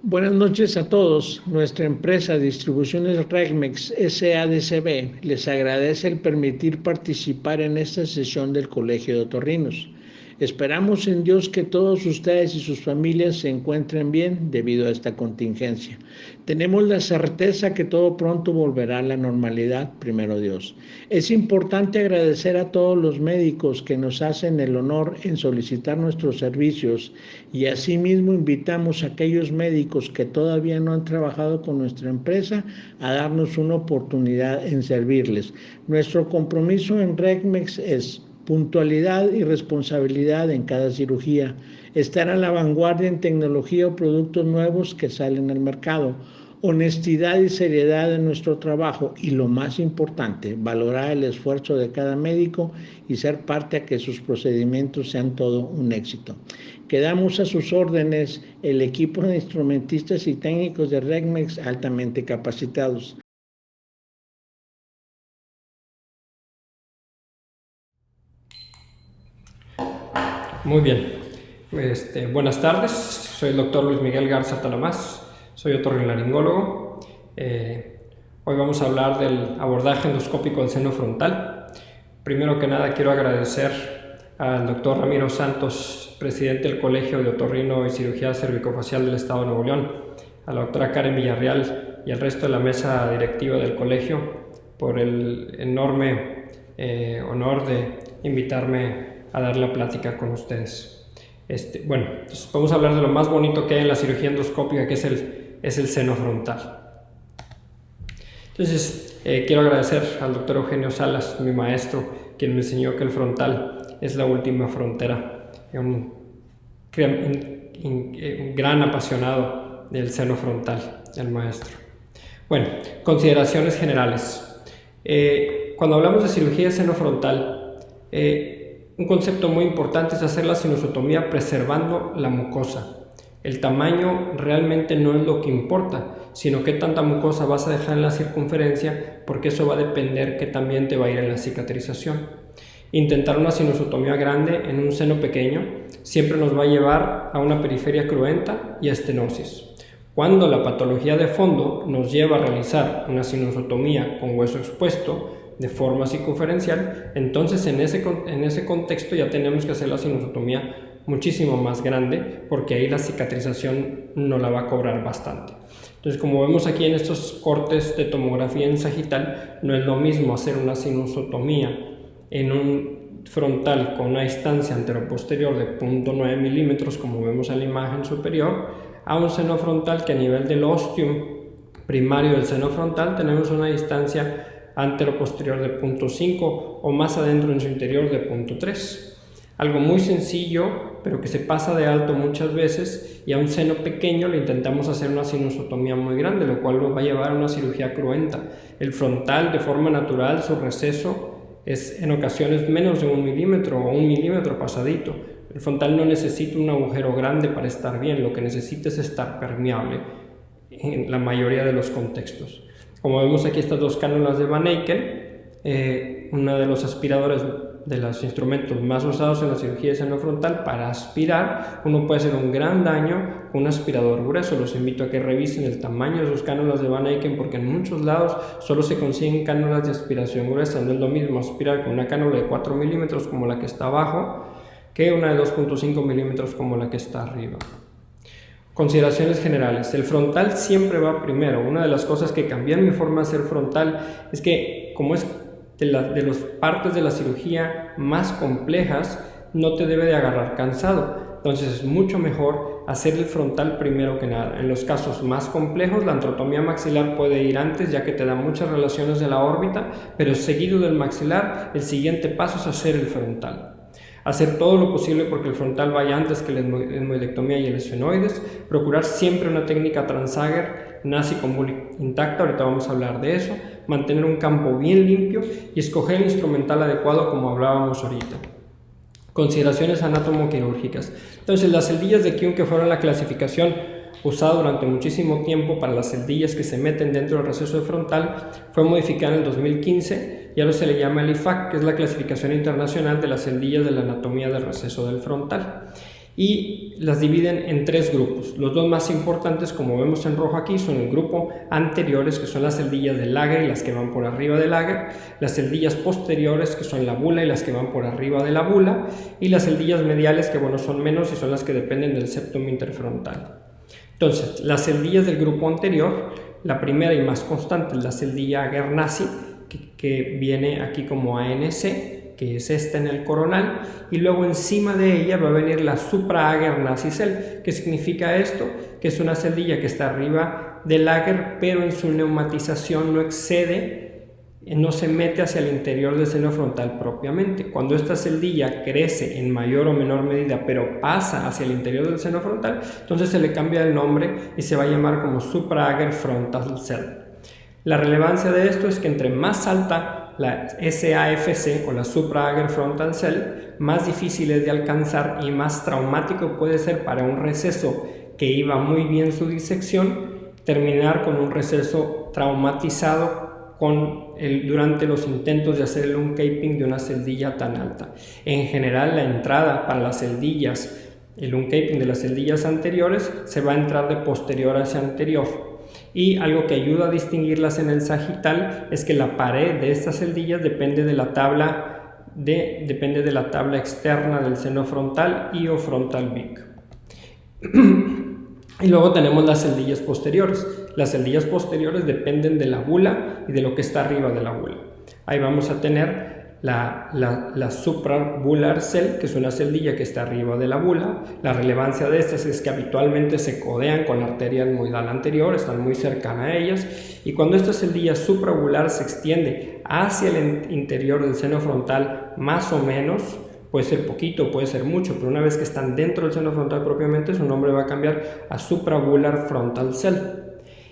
Buenas noches a todos. Nuestra empresa Distribuciones Regmex SADCB les agradece el permitir participar en esta sesión del Colegio de Otorrinos. Esperamos en Dios que todos ustedes y sus familias se encuentren bien debido a esta contingencia. Tenemos la certeza que todo pronto volverá a la normalidad, primero Dios. Es importante agradecer a todos los médicos que nos hacen el honor en solicitar nuestros servicios y asimismo invitamos a aquellos médicos que todavía no han trabajado con nuestra empresa a darnos una oportunidad en servirles. Nuestro compromiso en Regmex es puntualidad y responsabilidad en cada cirugía, estar a la vanguardia en tecnología o productos nuevos que salen al mercado, honestidad y seriedad en nuestro trabajo y lo más importante, valorar el esfuerzo de cada médico y ser parte a que sus procedimientos sean todo un éxito. Quedamos a sus órdenes el equipo de instrumentistas y técnicos de Regmex altamente capacitados. Muy bien. Buenas tardes, soy el doctor Luis Miguel Garza Talamás, soy otorrinolaringólogo. Hoy vamos a hablar del abordaje endoscópico del seno frontal. Primero que nada quiero agradecer al doctor Ramiro Santos, presidente del Colegio de Otorrino y Cirugía Cervicofacial del Estado de Nuevo León, a la doctora Karen Villarreal y al resto de la mesa directiva del colegio por el enorme honor de invitarme a dar la plática con ustedes. Entonces vamos a hablar de lo más bonito que hay en la cirugía endoscópica, que es el seno frontal. Entonces quiero agradecer al doctor Eugenio Salas, mi maestro, quien me enseñó que el frontal es la última frontera, un gran apasionado del seno frontal, el maestro. Bueno, consideraciones generales. Cuando hablamos de cirugía de seno frontal, un concepto muy importante es hacer la sinusotomía preservando la mucosa. El tamaño realmente no es lo que importa, sino qué tanta mucosa vas a dejar en la circunferencia, porque eso va a depender que también te va a ir en la cicatrización. Intentar una sinusotomía grande en un seno pequeño siempre nos va a llevar a una periferia cruenta y a estenosis. Cuando la patología de fondo nos lleva a realizar una sinusotomía con hueso expuesto, de forma circunferencial, entonces en ese contexto ya tenemos que hacer la sinusotomía muchísimo más grande, porque ahí la cicatrización no la va a cobrar bastante. Entonces, como vemos aquí en estos cortes de tomografía en sagital, no es lo mismo hacer una sinusotomía en un frontal con una distancia anteroposterior de 0.9 milímetros, como vemos en la imagen superior, a un seno frontal que a nivel del ostium primario del seno frontal tenemos una distancia anteroposterior de 0.5 o más adentro en su interior de 0.3. Algo muy sencillo, pero que se pasa de alto muchas veces, y a un seno pequeño le intentamos hacer una sinusotomía muy grande, lo cual nos va a llevar a una cirugía cruenta. El frontal, de forma natural, su receso es en ocasiones menos de 1 milímetro o 1 milímetro pasadito. El frontal no necesita un agujero grande para estar bien, lo que necesita es estar permeable en la mayoría de los contextos. Como vemos aquí, estas dos cánulas de Van Eycken, uno de los aspiradores de los instrumentos más usados en la cirugía de seno frontal para aspirar. Uno puede hacer un gran daño con un aspirador grueso. Los invito a que revisen el tamaño de sus cánulas de Van Eycken, porque en muchos lados solo se consiguen cánulas de aspiración gruesa. No es lo mismo aspirar con una cánula de 4 milímetros como la que está abajo que una de 2.5 milímetros como la que está arriba. Consideraciones generales. El frontal siempre va primero. Una de las cosas que cambió mi forma de hacer frontal es que, como es de las partes de la cirugía más complejas, no te debe de agarrar cansado. Entonces es mucho mejor hacer el frontal primero que nada. En los casos más complejos, la antrotomía maxilar puede ir antes, ya que te da muchas relaciones de la órbita, pero seguido del maxilar, el siguiente paso es hacer el frontal. Hacer todo lo posible porque el frontal vaya antes que la hemoilectomía y el esfenoides. Procurar siempre una técnica Transager, nasi con bully intacta, ahorita vamos a hablar de eso. Mantener un campo bien limpio y escoger el instrumental adecuado, como hablábamos ahorita. Consideraciones anatomoquirúrgicas. Entonces, las celdillas de Kuhn, que fueron la clasificación usada durante muchísimo tiempo para las celdillas que se meten dentro del receso de frontal, fue modificada en el 2015 y ahora se le llama el IFAC, que es la clasificación internacional de las celdillas de la anatomía del receso del frontal. y las dividen en 3 grupos. Los 2 más importantes, como vemos en rojo aquí, son el grupo anteriores, que son las celdillas del Lager y las que van por arriba del Lager, las celdillas posteriores, que son la bula y las que van por arriba de la bula, y las celdillas mediales, que bueno, son menos y son las que dependen del septum interfrontal. Entonces, las celdillas del grupo anterior, la primera y más constante es la celdilla Agernaci, que viene aquí como ANC, que es esta en el coronal, y luego encima de ella va a venir la supra-Agernaci cell. ¿Qué significa esto? Que es una celdilla que está arriba del Lager, pero en su neumatización no excede, no se mete hacia el interior del seno frontal propiamente. Cuando esta celdilla crece en mayor o menor medida, pero pasa hacia el interior del seno frontal, entonces se le cambia el nombre y se va a llamar como supra-Ager frontal cell. La relevancia de esto es que entre más alta la SAFC o la supra-Ager frontal cell, más difícil es de alcanzar y más traumático puede ser para un receso que iba muy bien su disección, terminar con un receso traumatizado durante los intentos de hacer el uncaping de una celdilla tan alta. En general, la entrada para las celdillas, el uncaping de las celdillas anteriores, se va a entrar de posterior hacia anterior. Y algo que ayuda a distinguirlas en el sagital es que la pared de estas celdillas depende de la tabla externa del seno frontal y o frontal beak. Y luego tenemos las celdillas posteriores. Las celdillas posteriores dependen de la bula y de lo que está arriba de la bula. Ahí vamos a tener la suprabular cell, que es una celdilla que está arriba de la bula. La relevancia de estas es que habitualmente se codean con la arteria etmoidal anterior, están muy cercanas a ellas, y cuando esta celdilla suprabular se extiende hacia el interior del seno frontal, más o menos, puede ser poquito, puede ser mucho, pero una vez que están dentro del seno frontal propiamente, su nombre va a cambiar a suprabular frontal cell.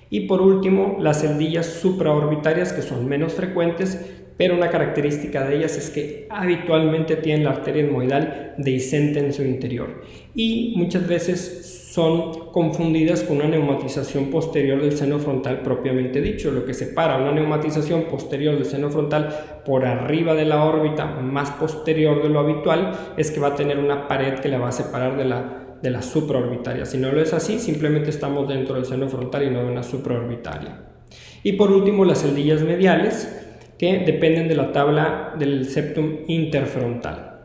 Y por último, las celdillas supraorbitarias, que son menos frecuentes, pero una característica de ellas es que habitualmente tienen la arteria etmoidal dehiscente en su interior y muchas veces son confundidas con una neumatización posterior del seno frontal propiamente dicho. Lo que separa una neumatización posterior del seno frontal por arriba de la órbita más posterior de lo habitual es que va a tener una pared que la va a separar de la supraorbitaria. Si no lo es así, simplemente estamos dentro del seno frontal y no de una supraorbitaria. Y por último, las celdillas mediales, que dependen de la tabla del septum interfrontal.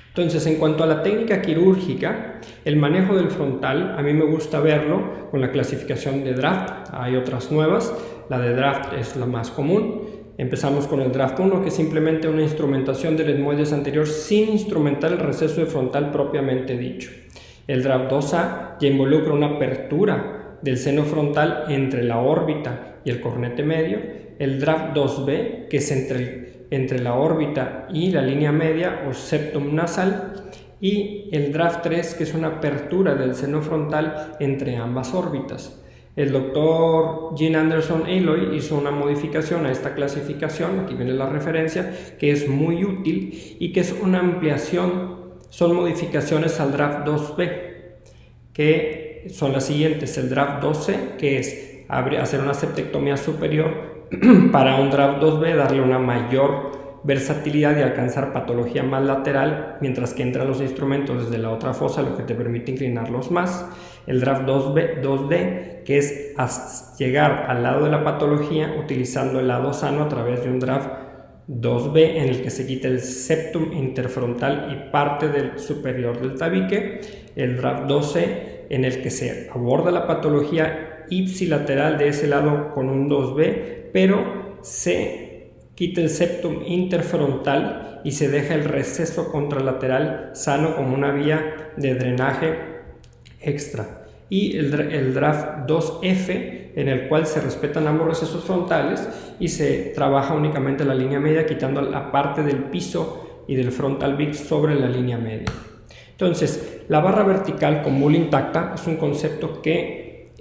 Entonces, en cuanto a la técnica quirúrgica, el manejo del frontal, a mí me gusta verlo con la clasificación de Draft. Hay otras nuevas, la de Draft es la más común. Empezamos con el Draft 1, que es simplemente una instrumentación del etmoides anterior sin instrumentar el receso de frontal propiamente dicho. El Draft 2A ya involucra una apertura del seno frontal entre la órbita y el cornete medio. El Draft 2B, que es entre la órbita y la línea media o septum nasal, y el Draft 3, que es una apertura del seno frontal entre ambas órbitas. El doctor Jean Anderson Aloy hizo una modificación a esta clasificación, aquí viene la referencia, que es muy útil y que es una ampliación, son modificaciones al Draft 2B, que son las siguientes. El Draft 2C, que es hacer una septectomía superior para un Draft 2B, darle una mayor versatilidad y alcanzar patología más lateral, mientras que entran los instrumentos desde la otra fosa, lo que te permite inclinarlos más. El Draft 2D, que es llegar al lado de la patología utilizando el lado sano a través de un Draft 2B en el que se quita el septum interfrontal y parte del superior del tabique. El Draft 2C, en el que se aborda la patología ipsilateral de ese lado con un 2B, pero se quita el septum interfrontal y se deja el receso contralateral sano como una vía de drenaje extra. Y el Draft 2F, en el cual se respetan ambos recesos frontales y se trabaja únicamente la línea media, quitando la parte del piso y del frontal beak sobre la línea media. Entonces, la barra vertical con bula intacta es un concepto que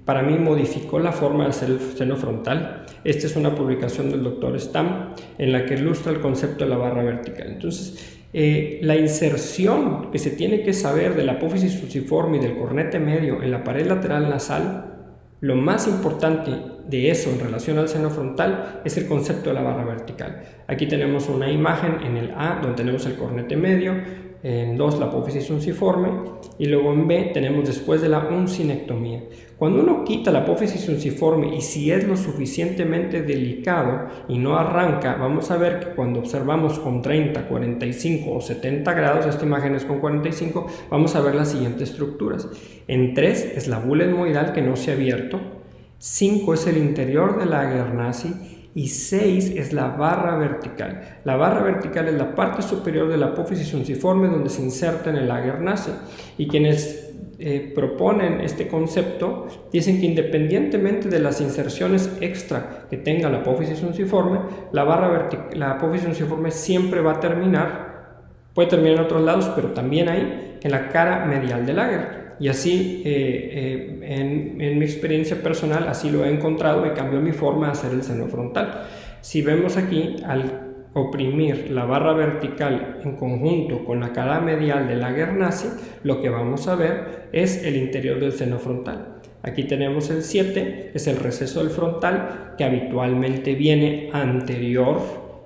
para mí modificó la forma de hacer el seno frontal. Esta es una publicación del Dr. Stamm en la que ilustra el concepto de la barra vertical. Entonces, la inserción que se tiene que saber de la apófisis fusiforme y del cornete medio en la pared lateral nasal, lo más importante de eso en relación al seno frontal es el concepto de la barra vertical. Aquí tenemos una imagen en el A donde tenemos el cornete medio en 2 la apófisis unciforme y luego en B tenemos después de la uncinectomía. Cuando uno quita la apófisis unciforme y si es lo suficientemente delicado y no arranca, vamos a ver que cuando observamos con 30, 45 o 70 grados, esta imagen es con 45, vamos a ver las siguientes estructuras. En 3 es la bula etmoidal que no se ha abierto, 5 es el interior de la Agernaci y 6 es la barra vertical. La barra vertical es la parte superior de la apófisis unciforme donde se inserta en el Agernaci, y quienes proponen este concepto dicen que independientemente de las inserciones extra que tenga la apófisis unciforme, la apófisis unciforme siempre va a terminar, puede terminar en otros lados, pero también ahí en la cara medial del Ager. Y así, en mi experiencia personal, así lo he encontrado y cambió mi forma de hacer el seno frontal. Si vemos aquí, al oprimir la barra vertical en conjunto con la cara medial del Agernaci, lo que vamos a ver es el interior del seno frontal. Aquí tenemos el 7, es el receso del frontal, que habitualmente viene anterior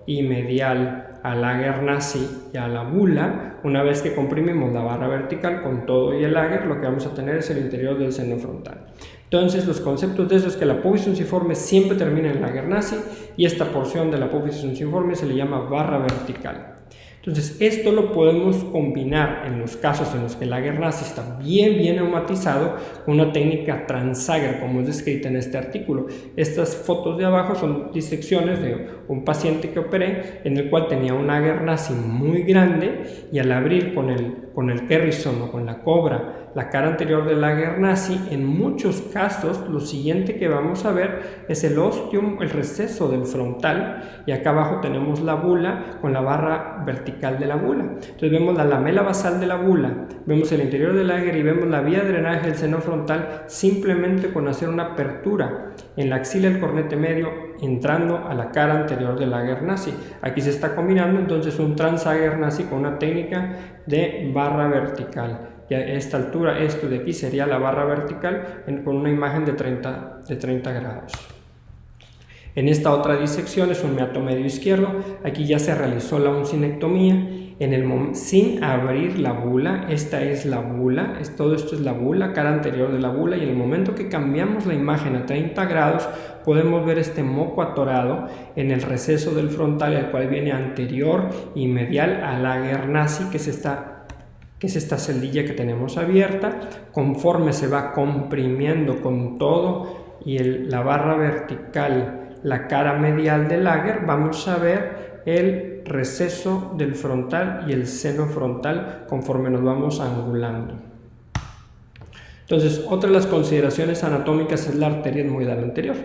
y medial al Agernaci y a la bula. Una vez que comprimimos la barra vertical con todo y el Ager, lo que vamos a tener es el interior del seno frontal. Entonces, los conceptos de eso es que la apófisis unciforme siempre termina en el Agernaci y esta porción de la apófisis unciforme se le llama barra vertical. Entonces, esto lo podemos combinar en los casos en los que el Agernaci está bien neumatizado con una técnica Transager, como es descrita en este artículo. Estas fotos de abajo son disecciones de un paciente que operé en el cual tenía un Agernaci muy grande y al abrir con el Kerrison o con la cobra la cara anterior del Agernaci, en muchos casos lo siguiente que vamos a ver es el ostium, el receso del frontal, y acá abajo tenemos la bula con la barra vertical de la bula. Entonces vemos la lamela basal de la bula, vemos el interior del Ager y vemos la vía de drenaje del seno frontal simplemente con hacer una apertura en la axila del cornete medio entrando a la cara anterior del Agernaci. Aquí se está combinando entonces un Transagernaci con una técnica de barra vertical. Y a esta altura, esto de aquí sería la barra vertical con una imagen de 30 grados. En esta otra disección es un meato medio izquierdo. Aquí ya se realizó la uncinectomía sin abrir la bula. Esta es la bula, todo esto es la bula, cara anterior de la bula, y en el momento que cambiamos la imagen a 30 grados podemos ver este moco atorado en el receso del frontal, el cual viene anterior y medial al Agernaci, que es esta celdilla que tenemos abierta. Conforme se va comprimiendo con todo y la barra vertical, la cara medial del Ager, vamos a ver el receso del frontal y el seno frontal conforme nos vamos angulando. Entonces, otra de las consideraciones anatómicas es la arteria etmoidal anterior.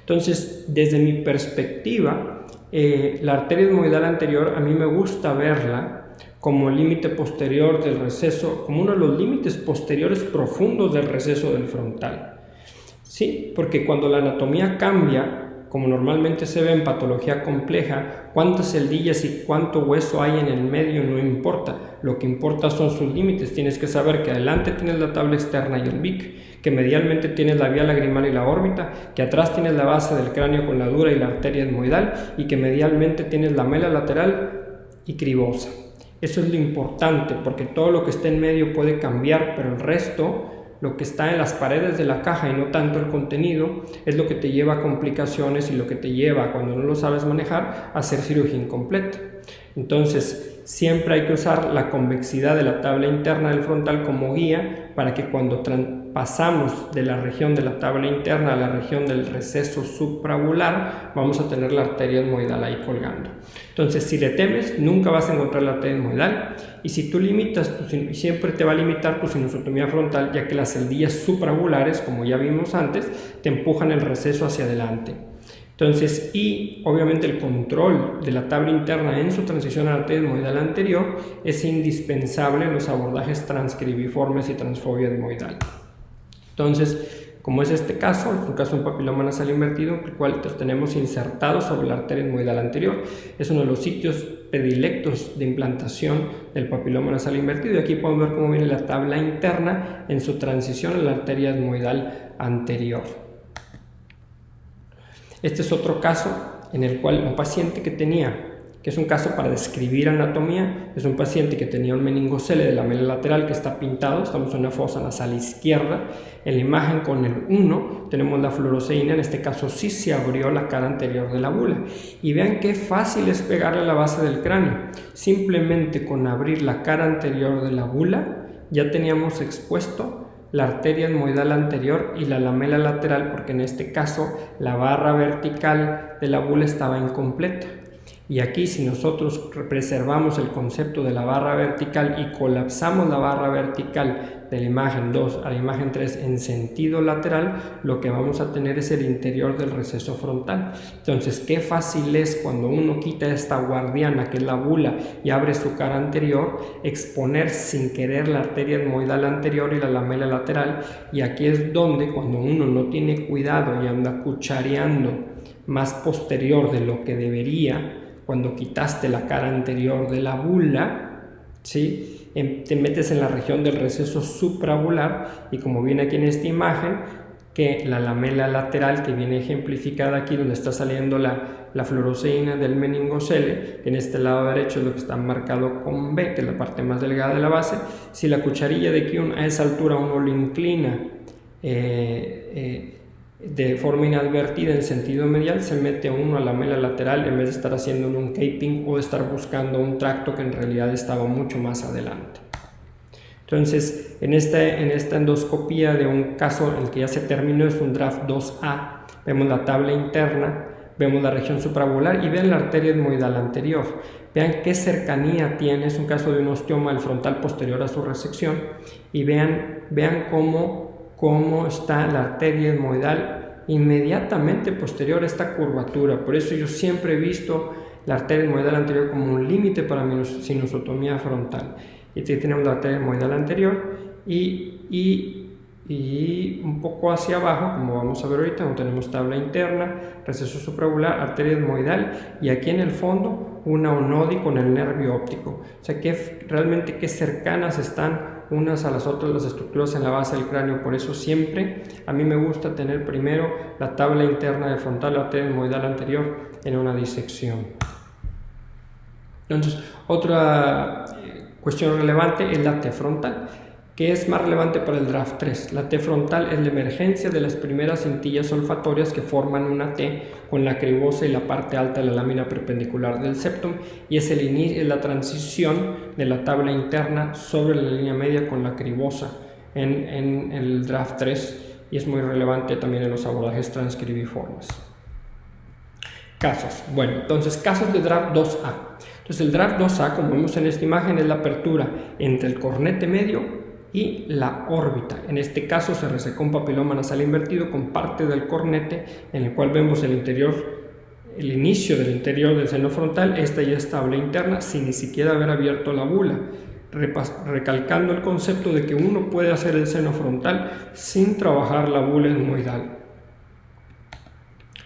Entonces, desde mi perspectiva, la arteria etmoidal anterior a mí me gusta verla como el límite posterior del receso, como uno de los límites posteriores profundos del receso del frontal. Sí, porque cuando la anatomía cambia, como normalmente se ve en patología compleja, cuántas celdillas y cuánto hueso hay en el medio no importa. Lo que importa son sus límites. Tienes que saber que adelante tienes la tabla externa y el BIC, que medialmente tienes la vía lagrimal y la órbita, que atrás tienes la base del cráneo con la dura y la arteria etmoidal, y que medialmente tienes la mela lateral y cribosa. Eso es lo importante, porque todo lo que está en medio puede cambiar, pero el resto, lo que está en las paredes de la caja y no tanto el contenido, es lo que te lleva a complicaciones y lo que te lleva, cuando no lo sabes manejar, a hacer cirugía incompleta. Entonces, siempre hay que usar la convexidad de la tabla interna del frontal como guía para que cuando pasamos de la región de la tabla interna a la región del receso suprabular, vamos a tener la arteria etmoidal ahí colgando. Entonces, si le temes, nunca vas a encontrar la arteria etmoidal, y si tú limitas, siempre te va a limitar tu sinusotomía frontal, ya que las celdillas suprabulares, como ya vimos antes, te empujan el receso hacia adelante. Entonces, y obviamente el control de la tabla interna en su transición a la arteria etmoidal anterior es indispensable en los abordajes transcribiformes y transfobia etmoidal. Entonces, como es este caso, es un caso de un papiloma nasal invertido, el cual tenemos insertado sobre la arteria etmoidal anterior. Es uno de los sitios predilectos de implantación del papiloma nasal invertido, y aquí podemos ver cómo viene la tabla interna en su transición a la arteria etmoidal anterior. Este es otro caso en el cual un paciente que que es un caso para describir anatomía. Es un paciente que tenía un meningocele de la lamela lateral que está pintado, estamos en una fosa nasal izquierda. En la imagen con el 1 tenemos la fluoroceína, en este caso sí se abrió la cara anterior de la bula. Y vean qué fácil es pegarle a la base del cráneo. Simplemente con abrir la cara anterior de la bula ya teníamos expuesto la arteria etmoidal anterior y la lamela lateral, porque en este caso la barra vertical de la bula estaba incompleta. Y aquí, si nosotros preservamos el concepto de la barra vertical y colapsamos la barra vertical de la imagen 2 a la imagen 3 en sentido lateral, lo que vamos a tener es el interior del receso frontal. Entonces, qué fácil es cuando uno quita esta guardiana que es la bula y abre su cara anterior, exponer sin querer la arteria etmoidal anterior y la lamela lateral. Y aquí es donde, cuando uno no tiene cuidado y anda cuchareando más posterior de lo que debería, cuando quitaste la cara anterior de la bula, ¿sí? Te metes en la región del receso suprabular y, como viene aquí en esta imagen, que la lamela lateral, que viene ejemplificada aquí donde está saliendo la fluoroceína del meningocele, que en este lado derecho es lo que está marcado con B, que es la parte más delgada de la base. Si la cucharilla de Kuhn a esa altura uno lo inclina de forma inadvertida en sentido medial, se mete uno a la lamela lateral en vez de estar haciendo un caping o de estar buscando un tracto que en realidad estaba mucho más adelante. Entonces, en esta endoscopía de un caso en el que ya se terminó, es un draft 2A, vemos la tabla interna, vemos la región suprabular y vean la arteria etmoidal anterior. Vean qué cercanía tiene, es un caso de un osteoma del frontal posterior a su resección, y vean cómo está la arteria etmoidal inmediatamente posterior a esta curvatura. Por eso yo siempre he visto la arteria etmoidal anterior como un límite para mi sinusotomía frontal. Y aquí tenemos la arteria etmoidal anterior y un poco hacia abajo, como vamos a ver ahorita, donde tenemos tabla interna, receso supraocular, arteria etmoidal, y aquí en el fondo una onodi con el nervio óptico. O sea, que realmente qué cercanas están unas a las otras las estructuras en la base del cráneo. Por eso siempre a mí me gusta tener primero la tabla interna del frontal, la arteria etmoidal anterior en una disección. Entonces, otra cuestión relevante es la T frontal, que es más relevante para el draft 3. La T frontal es la emergencia de las primeras cintillas olfatorias que forman una T con la cribosa y la parte alta de la lámina perpendicular del septum, y es la transición de la tabla interna sobre la línea media con la cribosa en el draft 3, y es muy relevante también en los abordajes transcribiformes. Casos. Bueno, entonces casos de draft 2A. Entonces el draft 2A, como vemos en esta imagen, es la apertura entre el cornete medio y la órbita. En este caso se resecó un papiloma nasal invertido con parte del cornete, en el cual vemos el inicio del interior del seno frontal. Esta ya es tabla interna sin ni siquiera haber abierto la bula, recalcando el concepto de que uno puede hacer el seno frontal sin trabajar la bula etmoidal.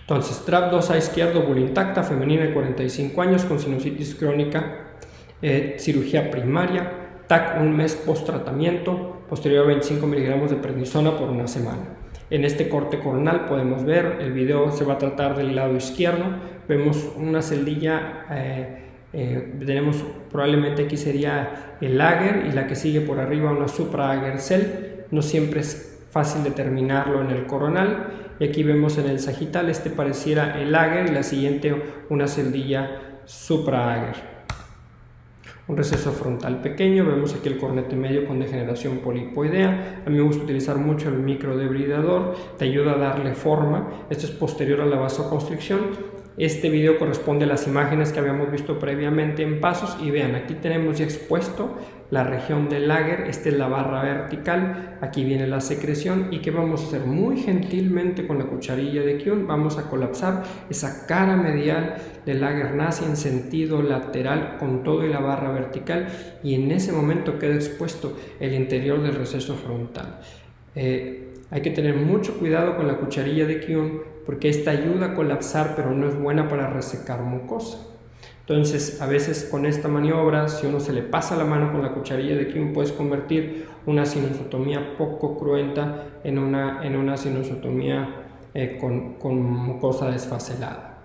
Entonces, draft 2A izquierdo, bula intacta, femenina de 45 años con sinusitis crónica, cirugía primaria, TAC un mes post tratamiento, posterior a 25 miligramos de prednisona por una semana. En este corte coronal podemos ver, el video se va a tratar del lado izquierdo, vemos una celdilla, tenemos probablemente aquí sería el Ager, y la que sigue por arriba una supra-Ager cell. No siempre es fácil determinarlo en el coronal, y aquí vemos en el sagital, este pareciera el Ager y la siguiente una celdilla supra-Ager. Un receso frontal pequeño, vemos aquí el cornete medio con degeneración polipoidea. A mí me gusta utilizar mucho el microdebridador, te ayuda a darle forma. Esto es posterior a la vasoconstricción. Este video corresponde a las imágenes que habíamos visto previamente en pasos, y vean, aquí tenemos ya expuesto la región del Ager. Esta es la barra vertical, aquí viene la secreción, y que vamos a hacer muy gentilmente con la cucharilla de Kuhn, vamos a colapsar esa cara medial del Ager nazi en sentido lateral con todo y la barra vertical, y en ese momento queda expuesto el interior del receso frontal. Hay que tener mucho cuidado con la cucharilla de Kuhn porque esta ayuda a colapsar, pero no es buena para resecar mucosa. Entonces, a veces con esta maniobra, si uno se le pasa la mano con la cucharilla de Kuhn, puedes convertir una sinusotomía poco cruenta en una sinusotomía con mucosa desfacelada.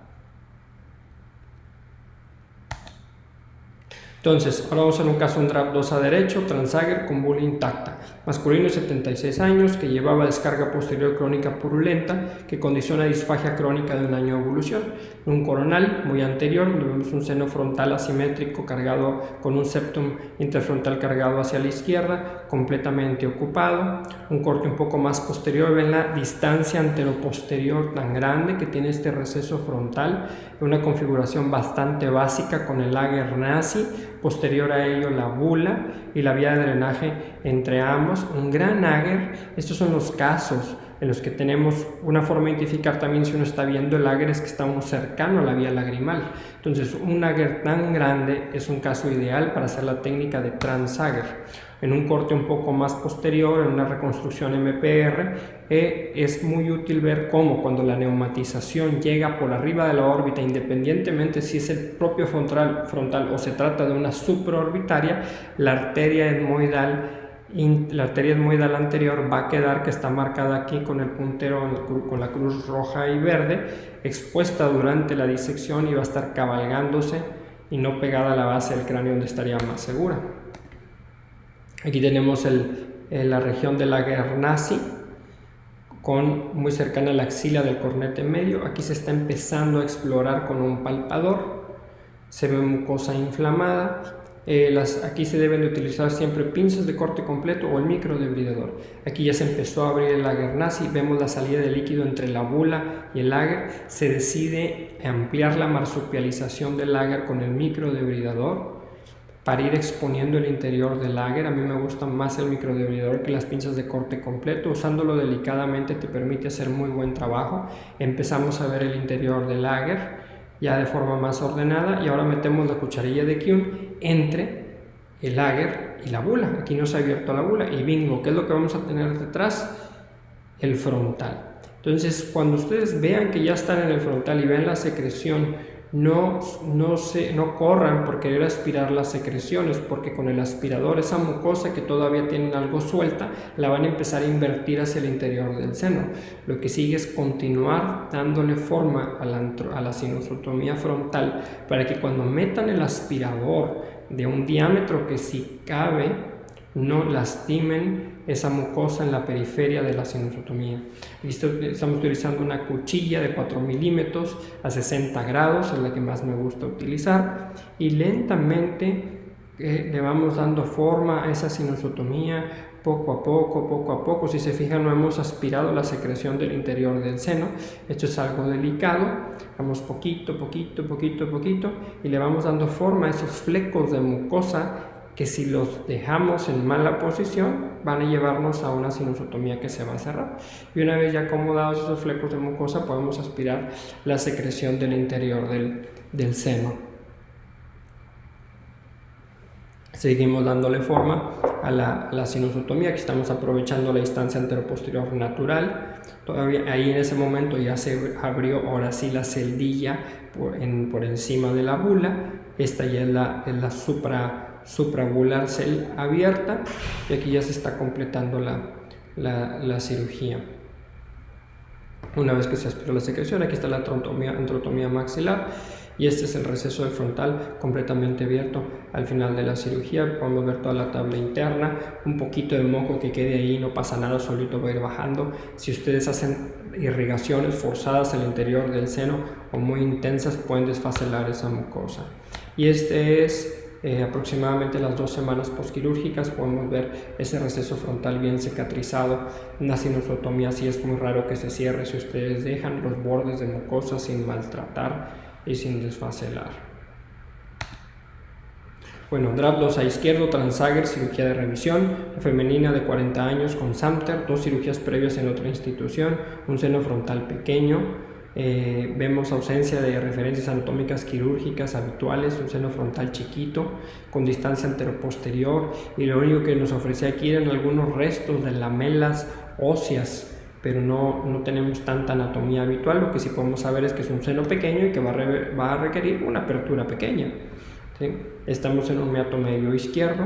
Entonces, ahora vamos a hacer un caso, un draft 2 a derecho, Transager con bula intacta. Masculino, 76 años, que llevaba descarga posterior crónica purulenta, que condiciona disfagia crónica de un año de evolución. Un coronal muy anterior, donde vemos un seno frontal asimétrico cargado con un septum interfrontal cargado hacia la izquierda, completamente ocupado. Un corte un poco más posterior, ven la distancia anteroposterior tan grande que tiene este receso frontal, una configuración bastante básica con el Lager nazi, posterior a ello la bula y la vía de drenaje entre ambos, un gran Lager. Estos son los casos en los que tenemos una forma de identificar también si uno está viendo el Lager, es que estamos cercano a la vía lagrimal. Entonces un Lager tan grande es un caso ideal para hacer la técnica de Transager. En un corte un poco más posterior, en una reconstrucción MPR, es muy útil ver cómo cuando la neumatización llega por arriba de la órbita, independientemente si es el propio frontal o se trata de una supraorbitaria, la arteria etmoidal anterior va a quedar, que está marcada aquí con el puntero, con la cruz roja y verde, expuesta durante la disección y va a estar cabalgándose y no pegada a la base del cráneo, donde estaría más segura. Aquí tenemos la región del Lager nazi, muy cercana a la axila del cornete medio. Aquí se está empezando a explorar con un palpador, se ve mucosa inflamada. Aquí se deben de utilizar siempre pinzas de corte completo o el microdebridador. Aquí ya se empezó a abrir el Lager nazi, vemos la salida de líquido entre la bula y el Lager. Se decide ampliar la marsupialización del Lager con el microdebridador para ir exponiendo el interior del Lager. A mí me gusta más el microdebridador que las pinzas de corte completo. Usándolo delicadamente te permite hacer muy buen trabajo. Empezamos a ver el interior del Lager ya de forma más ordenada, y ahora metemos la cucharilla de Kuhn entre el Lager y la bula. Aquí no se ha abierto la bula y bingo, ¿qué es lo que vamos a tener detrás? El frontal. Entonces, cuando ustedes vean que ya están en el frontal y ven la secreción, no corran por querer aspirar las secreciones, porque con el aspirador esa mucosa que todavía tienen algo suelta la van a empezar a invertir hacia el interior del seno. Lo que sigue es continuar dándole forma a la sinusotomía frontal para que cuando metan el aspirador de un diámetro que si cabe no lastimen esa mucosa en la periferia de la sinusotomía. Estamos utilizando una cuchilla de 4 milímetros a 60 grados, es la que más me gusta utilizar, y lentamente le vamos dando forma a esa sinusotomía poco a poco. Si se fijan, no hemos aspirado la secreción del interior del seno. Esto es algo delicado. Vamos poquito y le vamos dando forma a esos flecos de mucosa que si los dejamos en mala posición van a llevarnos a una sinusotomía que se va a cerrar. Y una vez ya acomodados esos flecos de mucosa, podemos aspirar la secreción del interior del seno. Seguimos dándole forma a la sinusotomía. Aquí estamos aprovechando la distancia anteroposterior natural. Todavía ahí en ese momento ya se abrió ahora sí la celdilla por encima de la bula. Esta ya es la suprabular cel abierta, y aquí ya se está completando la cirugía. Una vez que se aspiró la secreción, aquí está la antrotomía maxilar, y este es el receso del frontal completamente abierto. Al final de la cirugía podemos ver toda la tabla interna, un poquito de moco que quede ahí, no pasa nada, solito va a ir bajando. Si ustedes hacen irrigaciones forzadas al interior del seno o muy intensas, pueden desfacelar esa mucosa. Y este es aproximadamente las 2 semanas postquirúrgicas. Podemos ver ese receso frontal bien cicatrizado. Una sinusotomía sí es muy raro que se cierre si ustedes dejan los bordes de mucosa sin maltratar y sin desfacelar. Bueno, draft 2 a izquierdo, Transager, cirugía de revisión, femenina de 40 años con Samter, 2 cirugías previas en otra institución, un seno frontal pequeño. Vemos ausencia de referencias anatómicas quirúrgicas habituales, un seno frontal chiquito con distancia anteroposterior, y lo único que nos ofrecía aquí eran algunos restos de lamelas óseas, pero no tenemos tanta anatomía habitual. Lo que sí podemos saber es que es un seno pequeño y que va a requerir una apertura pequeña, ¿sí? Estamos en un meato medio izquierdo,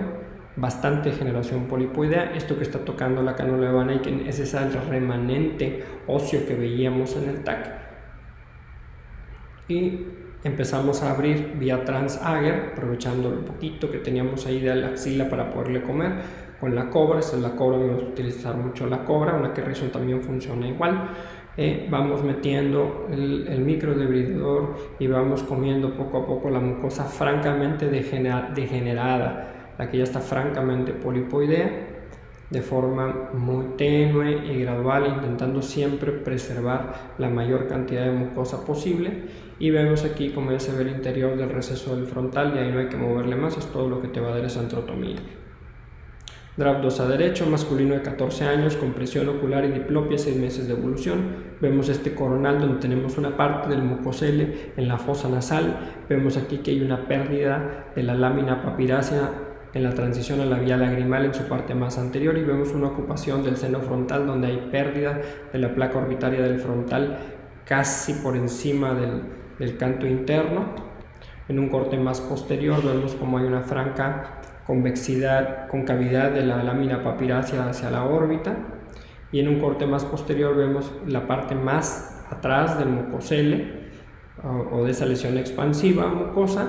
bastante generación polipoidea. Esto que está tocando la cánula de Van Eycken es ese remanente óseo que veíamos en el TAC. Y empezamos a abrir vía transager, aprovechando el poquito que teníamos ahí de la axila para poderle comer con la cobra. Esta es la cobra, me gusta utilizar mucho la cobra, una Kerrison también funciona igual. Vamos metiendo el microdebridor y vamos comiendo poco a poco la mucosa francamente degenerada, la que ya está francamente polipoidea, de forma muy tenue y gradual, intentando siempre preservar la mayor cantidad de mucosa posible. Y vemos aquí como ya se ve el interior del receso del frontal, y ahí no hay que moverle más, es todo lo que te va a dar esa antrotomía. Draft 2 a derecho, masculino de 14 años, con presión ocular y diplopia, 6 meses de evolución. Vemos este coronal donde tenemos una parte del mucocele en la fosa nasal. Vemos aquí que hay una pérdida de la lámina papirácea en la transición a la vía lagrimal en su parte más anterior, y vemos una ocupación del seno frontal donde hay pérdida de la placa orbitaria del frontal casi por encima del canto interno. En un corte más posterior vemos como hay una franca concavidad de la lámina papirácea hacia la órbita, y en un corte más posterior vemos la parte más atrás del mucocele o de esa lesión expansiva mucosa,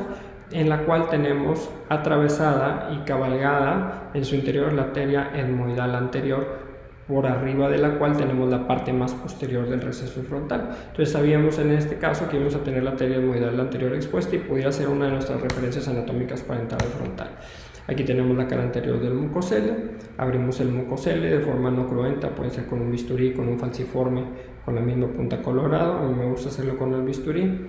en la cual tenemos atravesada y cabalgada en su interior la arteria etmoidal anterior, por arriba de la cual tenemos la parte más posterior del receso frontal. Entonces sabíamos en este caso que íbamos a tener la arteria etmoidal anterior expuesta y pudiera ser una de nuestras referencias anatómicas para entrar al frontal. Aquí tenemos la cara anterior del mucocele, abrimos el mucocele de forma no cruenta, puede ser con un bisturí, con un falciforme, con la misma punta colorada. A mí me gusta hacerlo con el bisturí.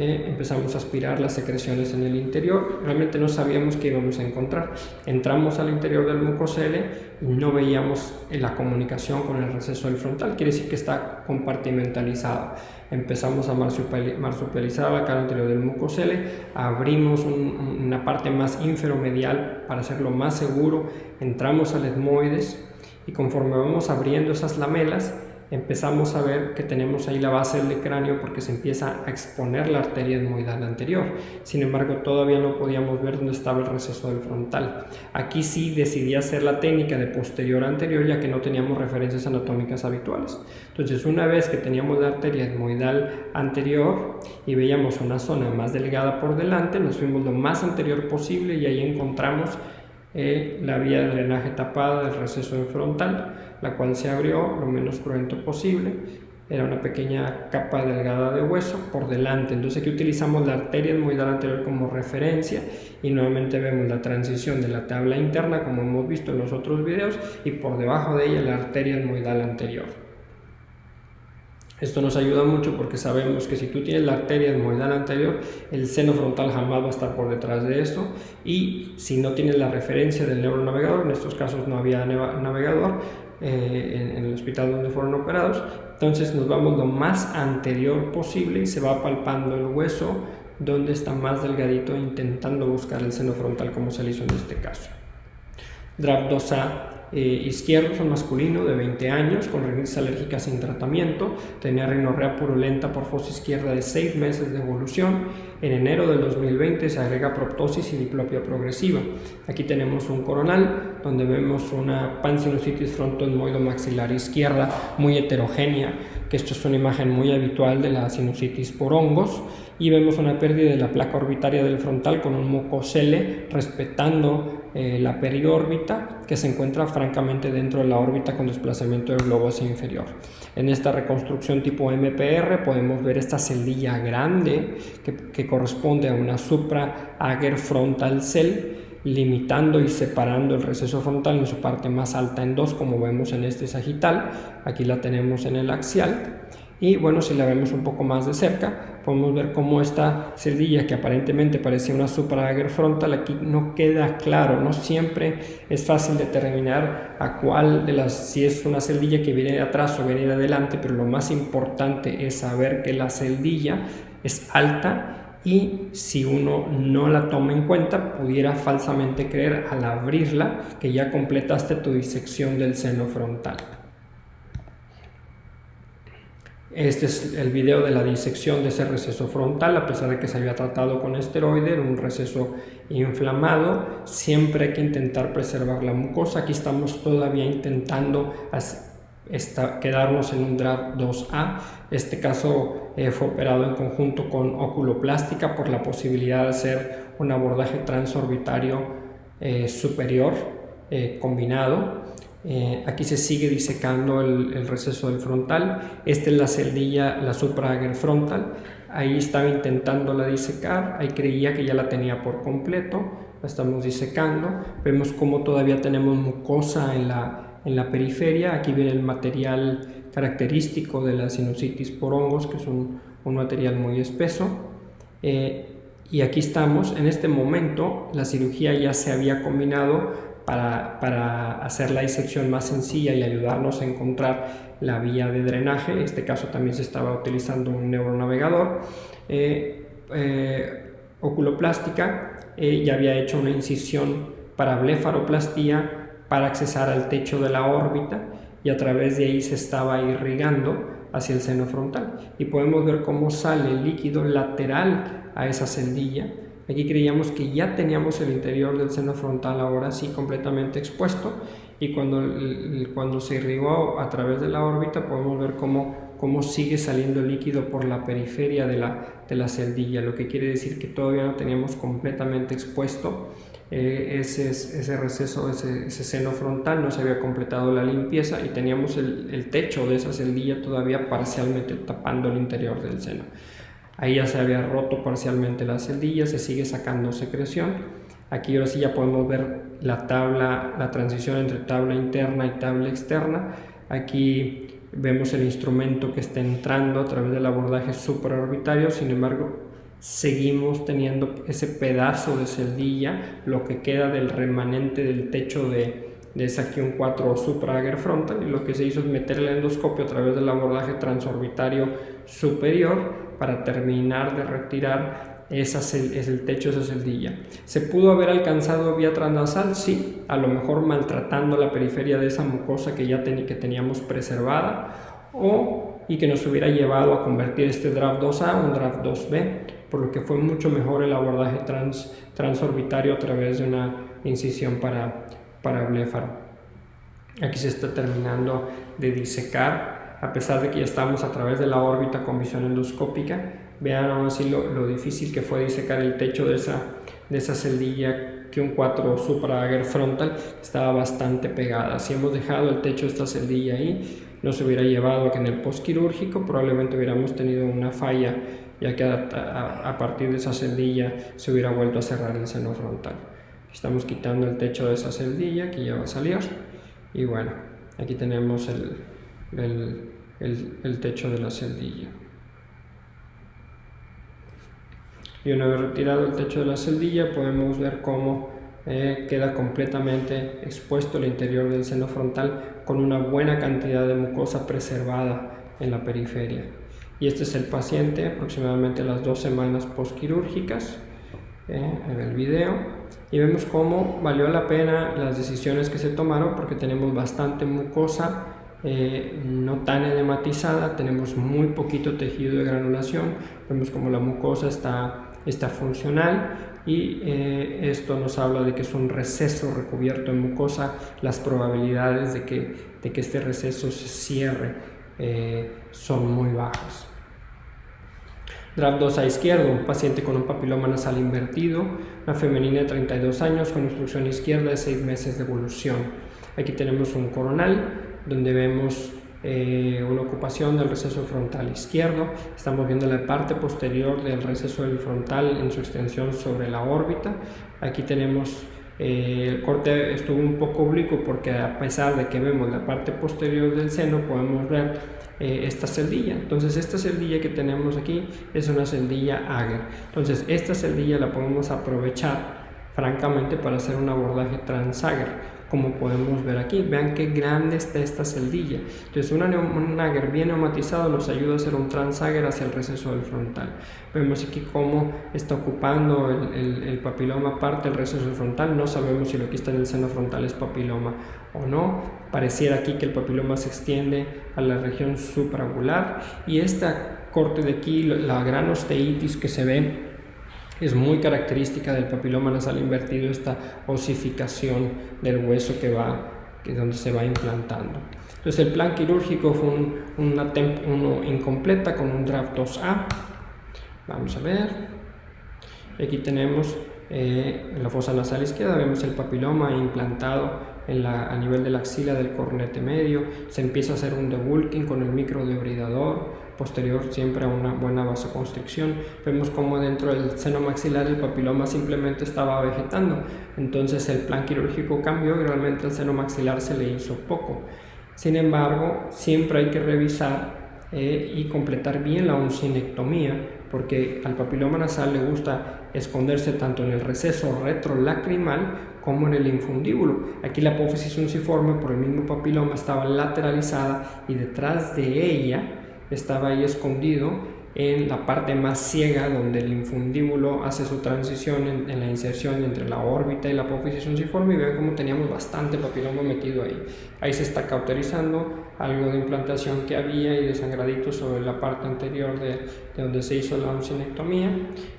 Empezamos a aspirar las secreciones en el interior. Realmente no sabíamos qué íbamos a encontrar. Entramos al interior del mucocele y no veíamos la comunicación con el receso del frontal, quiere decir que está compartimentalizado. Empezamos a marsupializar la cara anterior del mucocele, abrimos una parte más inferomedial para hacerlo más seguro, entramos al etmoides, y conforme vamos abriendo esas lamelas empezamos a ver que tenemos ahí la base del cráneo, porque se empieza a exponer la arteria etmoidal anterior. Sin embargo, todavía no podíamos ver dónde estaba el receso del frontal. Aquí sí decidí hacer la técnica de posterior anterior, ya que no teníamos referencias anatómicas habituales. Entonces, una vez que teníamos la arteria etmoidal anterior y veíamos una zona más delgada por delante, nos fuimos lo más anterior posible y ahí encontramos la vía de drenaje tapada del receso del frontal, la cual se abrió lo menos cruento posible. Era una pequeña capa delgada de hueso por delante. Entonces aquí utilizamos la arteria etmoidal anterior como referencia, y nuevamente vemos la transición de la tabla interna como hemos visto en los otros videos, y por debajo de ella la arteria etmoidal anterior. Esto nos ayuda mucho porque sabemos que si tú tienes la arteria etmoidal anterior, el seno frontal jamás va a estar por detrás de esto, y si no tienes la referencia del neuronavegador, en estos casos no había navegador en el hospital donde fueron operados, entonces nos vamos lo más anterior posible y se va palpando el hueso donde está más delgadito, intentando buscar el seno frontal como se le hizo en este caso. Draft 2A izquierdo, es un masculino de 20 años con rinitis alérgica sin tratamiento, tenía rinorrea purulenta por fosa izquierda de 6 meses de evolución. En enero del 2020 se agrega proptosis y diplopia progresiva. Aquí tenemos un coronal donde vemos una pansinusitis frontoetmoido-maxilar izquierda muy heterogénea, que esto es una imagen muy habitual de la sinusitis por hongos, y vemos una pérdida de la placa orbitaria del frontal con un mucocele respetando la periórbita, que se encuentra francamente dentro de la órbita con desplazamiento del globo hacia inferior. En esta reconstrucción tipo MPR podemos ver esta celdilla grande que corresponde a una supra-ager frontal cell, limitando y separando el receso frontal en su parte más alta en dos, como vemos en este sagital. Aquí la tenemos en el axial. Y bueno, si la vemos un poco más de cerca, podemos ver cómo esta celdilla, que aparentemente parecía una supra-ager frontal, aquí no queda claro. No siempre es fácil determinar a cuál de las, si es una celdilla que viene de atrás o viene de adelante, pero lo más importante es saber que la celdilla es alta, y si uno no la toma en cuenta, pudiera falsamente creer al abrirla que ya completaste tu disección del seno frontal. Este es el video de la disección de ese receso frontal. A pesar de que se había tratado con esteroide, era un receso inflamado. Siempre hay que intentar preservar la mucosa. Aquí estamos todavía intentando quedarnos en un draft 2A. Este caso fue operado en conjunto con oculoplástica por la posibilidad de hacer un abordaje transorbitario superior combinado. Aquí se sigue disecando el receso del frontal. Esta es la celdilla, la supraager frontal. Ahí estaba intentándola disecar, ahí creía que ya la tenía por completo, la estamos disecando. Vemos cómo todavía tenemos mucosa en la periferia. Aquí viene el material característico de la sinusitis por hongos, que es un material muy espeso. Y aquí estamos. En este momento la cirugía ya se había combinado para hacer la disección más sencilla y ayudarnos a encontrar la vía de drenaje. En este caso también se estaba utilizando un neuronavegador. Oculoplástica, ya había hecho una incisión para blefaroplastía para accesar al techo de la órbita, y a través de ahí se estaba irrigando hacia el seno frontal, y podemos ver cómo sale el líquido lateral a esa celdilla. Aquí creíamos que ya teníamos el interior del seno frontal ahora sí completamente expuesto, y cuando se irrigó a través de la órbita podemos ver cómo sigue saliendo el líquido por la periferia de la celdilla, lo que quiere decir que todavía no teníamos completamente expuesto ese receso, ese seno frontal. No se había completado la limpieza y teníamos el techo de esa celdilla todavía parcialmente tapando el interior del seno. Ahí ya se había roto parcialmente la celdilla, se sigue sacando secreción. Aquí ahora sí ya podemos ver la transición entre tabla interna y tabla externa. Aquí vemos el instrumento que está entrando a través del abordaje supraorbitario. Sin embargo, seguimos teniendo ese pedazo de celdilla, lo que queda del remanente del techo de esa Q4 supraager frontal, y lo que se hizo es meter el endoscopio a través del abordaje transorbitario superior para terminar de retirar el techo de esa celdilla. ¿Se pudo haber alcanzado vía transnasal? Sí, a lo mejor maltratando la periferia de esa mucosa que ya teníamos preservada, y que nos hubiera llevado a convertir este draft 2A en un draft 2B, por lo que fue mucho mejor el abordaje transorbitario a través de una incisión para bléfaro. Aquí se está terminando de disecar, a pesar de que ya estamos a través de la órbita con visión endoscópica. Vean aún así lo difícil que fue disecar el techo de esa celdilla Q4 supraager frontal. Estaba bastante pegada. Si hemos dejado el techo de esta celdilla ahí, nos hubiera llevado a que en el postquirúrgico probablemente hubiéramos tenido una falla, ya que a partir de esa celdilla se hubiera vuelto a cerrar el seno frontal. Estamos quitando el techo de esa celdilla, que ya va a salir, y bueno, aquí tenemos el techo de la celdilla. Y una vez retirado el techo de la celdilla, podemos ver cómo queda completamente expuesto el interior del seno frontal, con una buena cantidad de mucosa preservada en la periferia. Y este es el paciente aproximadamente a las 2 semanas postquirúrgicas, en el video, y vemos cómo valió la pena las decisiones que se tomaron, porque tenemos bastante mucosa no tan edematizada, tenemos muy poquito tejido de granulación, vemos como la mucosa está funcional, y esto nos habla de que es un receso recubierto en mucosa. Las probabilidades de que este receso se cierre son muy bajas. Draft 2A izquierdo, un paciente con un papiloma nasal invertido, una femenina de 32 años con obstrucción izquierda de 6 meses de evolución. Aquí tenemos un coronal donde vemos una ocupación del receso frontal izquierdo. Estamos viendo la parte posterior del receso del frontal en su extensión sobre la órbita. Aquí tenemos el corte estuvo un poco oblicuo, porque a pesar de que vemos la parte posterior del seno, podemos ver esta celdilla. Entonces esta celdilla que tenemos aquí es una celdilla Ager. Entonces esta celdilla la podemos aprovechar francamente para hacer un abordaje transager, como podemos ver aquí. Vean qué grande está esta celdilla. Entonces un Ager bien neumatizado nos ayuda a hacer un transager hacia el receso del frontal. Vemos aquí cómo está ocupando el papiloma parte del receso del frontal. No sabemos si lo que está en el seno frontal es papiloma o no. Pareciera aquí que el papiloma se extiende a la región supraocular, y esta corte de aquí, la gran osteitis que se ve, es muy característica del papiloma nasal invertido, esta osificación del hueso que es donde se va implantando. Entonces el plan quirúrgico fue una TEMP 1 incompleta con un draft 2A. Vamos a ver. Aquí tenemos en la fosa nasal izquierda, vemos el papiloma implantado a nivel de la axila del cornete medio. Se empieza a hacer un debulking con el microdebridador posterior siempre a una buena vasoconstricción. Vemos como dentro del seno maxilar el papiloma simplemente estaba vegetando, entonces el plan quirúrgico cambió y realmente al seno maxilar se le hizo poco. Sin embargo, siempre hay que revisar y completar bien la oncinectomía, porque al papiloma nasal le gusta esconderse tanto en el receso retrolacrimal como en el infundíbulo. Aquí la apófisis unciforme por el mismo papiloma estaba lateralizada y detrás de ella estaba ahí escondido en la parte más ciega donde el infundíbulo hace su transición en la inserción entre la órbita y la apófisis unciforme, y vean cómo teníamos bastante papiloma metido ahí. Ahí se está cauterizando algo de implantación que había y de sangradito sobre la parte anterior de donde se hizo la oncinectomía,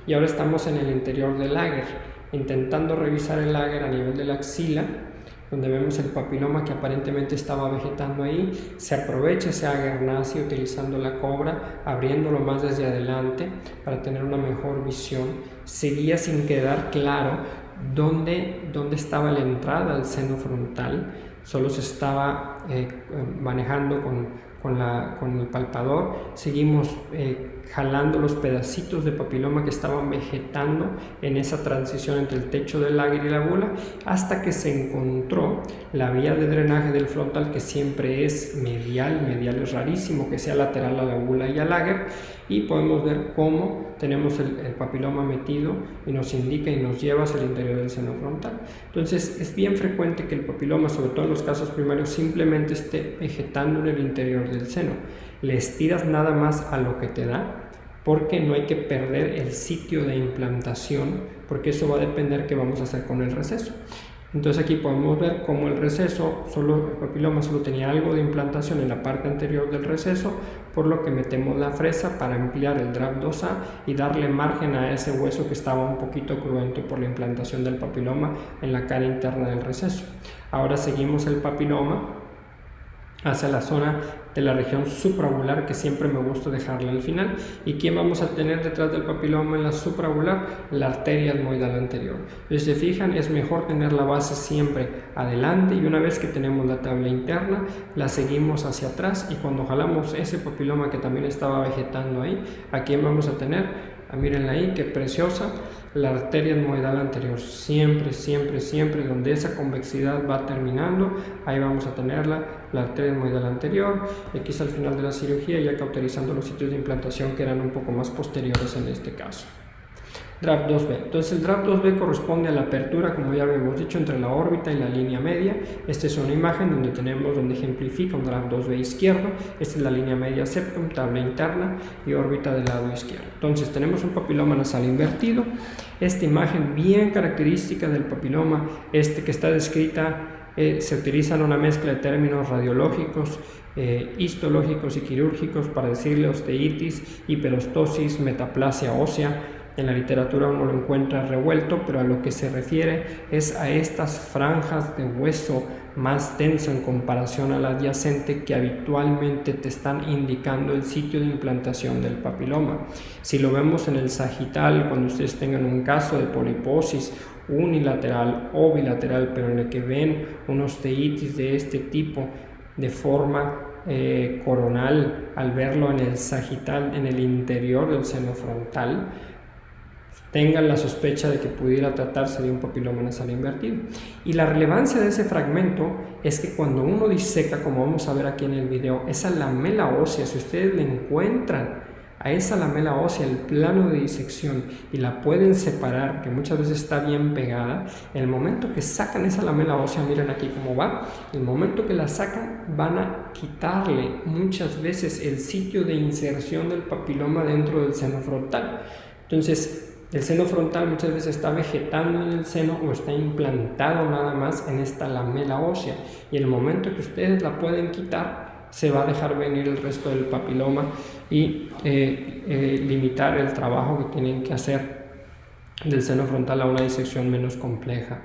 y ahora estamos en el interior del Lager, intentando revisar el Lager a nivel de la axila, donde vemos el papiloma que aparentemente estaba vegetando ahí. Se aprovecha ese Ager nazi utilizando la cobra, abriéndolo más desde adelante para tener una mejor visión. Seguía sin quedar claro dónde estaba la entrada al seno frontal, solo se estaba manejando con el palpador. Seguimos jalando los pedacitos de papiloma que estaban vegetando en esa transición entre el techo del Lager y la gula, hasta que se encontró la vía de drenaje del frontal, que siempre es medial. Medial es rarísimo que sea lateral a la gula y al Lager, y podemos ver cómo tenemos el papiloma metido y nos indica y nos lleva hacia el interior del seno frontal. Entonces es bien frecuente que el papiloma, sobre todo en los casos primarios, simplemente esté vegetando en el interior del seno. Le estiras nada más a lo que te da, porque no hay que perder el sitio de implantación, porque eso va a depender qué vamos a hacer con el receso. Entonces aquí podemos ver cómo el receso, el papiloma solo tenía algo de implantación en la parte anterior del receso, por lo que metemos la fresa para ampliar el draft 2A y darle margen a ese hueso que estaba un poquito cruento por la implantación del papiloma en la cara interna del receso. Ahora seguimos el papiloma hacia la zona de la región supraovular, que siempre me gusta dejarla al final. ¿Y quién vamos a tener detrás del papiloma en la supraovular? La arteria etmoidal anterior. Si se fijan, es mejor tener la base siempre adelante, y una vez que tenemos la tabla interna, la seguimos hacia atrás, y cuando jalamos ese papiloma que también estaba vegetando ahí, ¿a quién vamos a tener? Mírenla ahí, qué preciosa, la arteria etmoidal anterior. Siempre, siempre, siempre donde esa convexidad va terminando, ahí vamos a tenerla, la arteria etmoidal anterior. Aquí es al final de la cirugía, ya cauterizando los sitios de implantación que eran un poco más posteriores en este caso. Draft 2B. Entonces el Draft 2B corresponde a la apertura, como ya habíamos dicho, entre la órbita y la línea media. Esta es una imagen donde ejemplifica un Draft 2B izquierdo. Esta es la línea media septum, tabla interna y órbita del lado izquierdo. Entonces tenemos un papiloma nasal invertido. Esta imagen bien característica del papiloma, que está descrita, se utilizan una mezcla de términos radiológicos, histológicos y quirúrgicos para decirle osteitis, hiperostosis, metaplasia ósea. En la literatura uno lo encuentra revuelto, pero a lo que se refiere es a estas franjas de hueso más denso en comparación a la adyacente, que habitualmente te están indicando el sitio de implantación del papiloma. Si lo vemos en el sagital, cuando ustedes tengan un caso de poliposis unilateral o bilateral, pero en el que ven una osteitis de este tipo de forma coronal, al verlo en el sagital, en el interior del seno frontal, tengan la sospecha de que pudiera tratarse de un papiloma nasal invertido. Y la relevancia de ese fragmento es que cuando uno diseca, como vamos a ver aquí en el video, esa lamela ósea, si ustedes le encuentran a esa lamela ósea el plano de disección y la pueden separar, que muchas veces está bien pegada, el momento que sacan esa lamela ósea, miren aquí cómo va, el momento que la sacan van a quitarle muchas veces el sitio de inserción del papiloma dentro del seno frontal. Entonces el seno frontal muchas veces está vegetando en el seno o está implantado nada más en esta lamela ósea, y el momento que ustedes la pueden quitar, se va a dejar venir el resto del papiloma y limitar el trabajo que tienen que hacer del seno frontal a una disección menos compleja.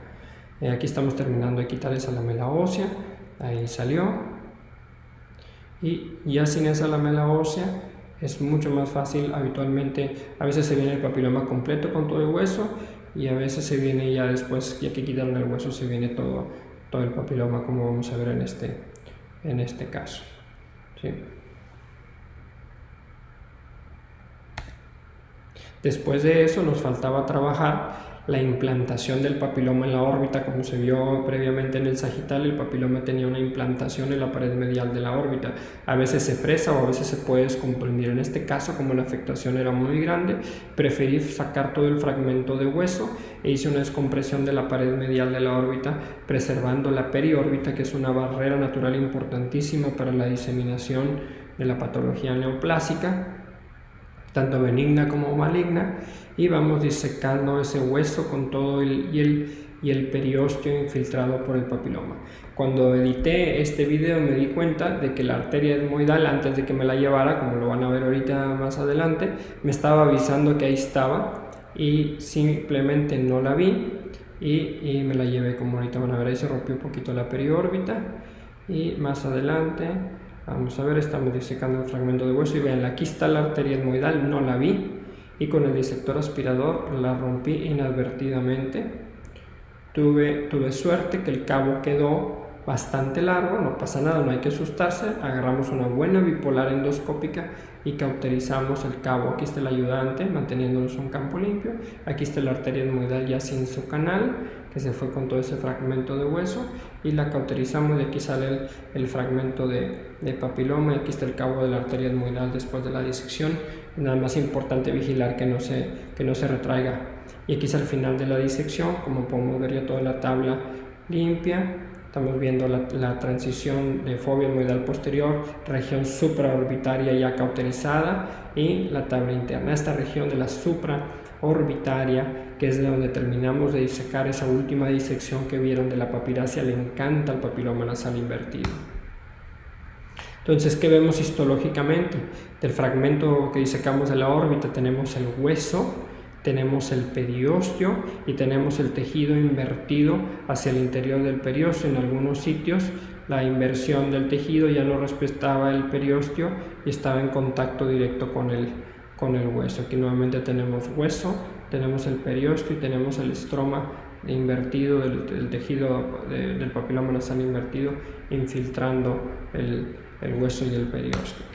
Aquí estamos terminando de quitar esa lamela ósea, ahí salió. y ya sin esa lamela ósea es mucho más fácil. Habitualmente a veces se viene el papiloma completo con todo el hueso y a veces se viene ya después, ya que quitaron el hueso, se viene todo el papiloma, como vamos a ver en este caso, ¿sí? Después de eso nos faltaba trabajar la implantación del papiloma en la órbita. Como se vio previamente en el sagital, el papiloma tenía una implantación en la pared medial de la órbita. A veces se fresa o a veces se puede descomprimir. En este caso, como la afectación era muy grande, preferí sacar todo el fragmento de hueso e hice una descompresión de la pared medial de la órbita, preservando la periórbita, que es una barrera natural importantísima para la diseminación de la patología neoplásica, tanto benigna como maligna, y vamos disecando ese hueso con todo el periósteo infiltrado por el papiloma. Cuando edité este video me di cuenta de que la arteria etmoidal, antes de que me la llevara, como lo van a ver ahorita más adelante, me estaba avisando que ahí estaba y simplemente no la vi y me la llevé. Como ahorita van a ver, ahí se rompió un poquito la periórbita y más adelante vamos a ver, estamos disecando el fragmento de hueso y vean, aquí está la arteria etmoidal, no la vi y con el disector aspirador la rompí inadvertidamente. Tuve suerte que el cabo quedó bastante largo, no pasa nada, no hay que asustarse. Agarramos una buena bipolar endoscópica y cauterizamos el cabo. Aquí está el ayudante manteniéndonos un campo limpio. Aquí está la arteria etmoidal ya sin su canal, que se fue con todo ese fragmento de hueso, y la cauterizamos y aquí sale el fragmento de papiloma y aquí está el cabo de la arteria etmoidal después de la disección. Nada más importante vigilar que no se retraiga. Y aquí es al final de la disección, como podemos ver ya toda la tabla limpia. Estamos viendo la transición de fobia etmoidal posterior, región supraorbitaria ya cauterizada y la tabla interna. Esta región de la supraorbitaria, que es de donde terminamos de disecar esa última disección que vieron de la papiracia, le encanta el papiloma nasal invertido. Entonces, ¿qué vemos histológicamente? Del fragmento que disecamos de la órbita tenemos el hueso, tenemos el periósteo y tenemos el tejido invertido hacia el interior del periósteo. En algunos sitios la inversión del tejido ya no respetaba el periósteo y estaba en contacto directo con el hueso. Aquí nuevamente tenemos hueso, tenemos el periósteo y tenemos el estroma invertido del tejido del papiloma nasal invertido infiltrando el hueso y el periósteo.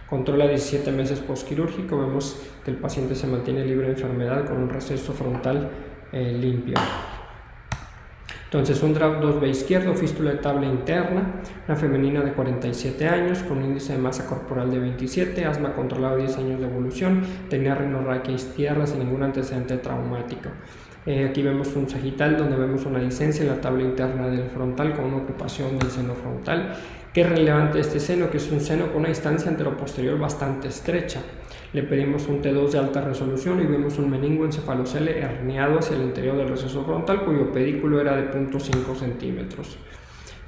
Control a 17 meses postquirúrgico, vemos que el paciente se mantiene libre de enfermedad con un receso frontal limpio. Entonces, un draft 2B izquierdo, fístula de tabla interna, una femenina de 47 años con un índice de masa corporal de 27, asma controlado, 10 años de evolución, tenía rinorraquia izquierda sin ningún antecedente traumático. Aquí vemos un sagital donde vemos una licencia en la tabla interna del frontal con una ocupación del seno frontal. ¿Qué es relevante este seno? Que es un seno con una distancia anteroposterior bastante estrecha. Le pedimos un T2 de alta resolución y vemos un meningoencefalocele herniado hacia el interior del receso frontal, cuyo pedículo era de 0.5 centímetros.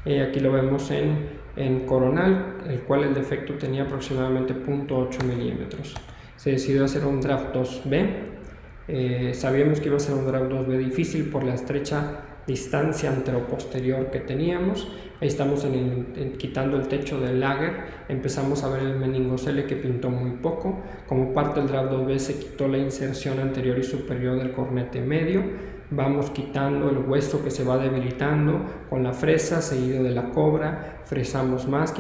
Aquí lo vemos en coronal, el cual el defecto tenía aproximadamente 0.8 milímetros. Se decidió hacer un draft 2B. Sabíamos que iba a ser un draft 2B difícil por la estrecha distancia anteroposterior que teníamos. Ahí estamos quitando el techo del Lager. Empezamos a ver el meningocele que pintó muy poco. Como parte del draft 2B se quitó la inserción anterior y superior del cornete medio. Vamos quitando el hueso que se va debilitando con la fresa, seguido de la cobra. Fresamos más,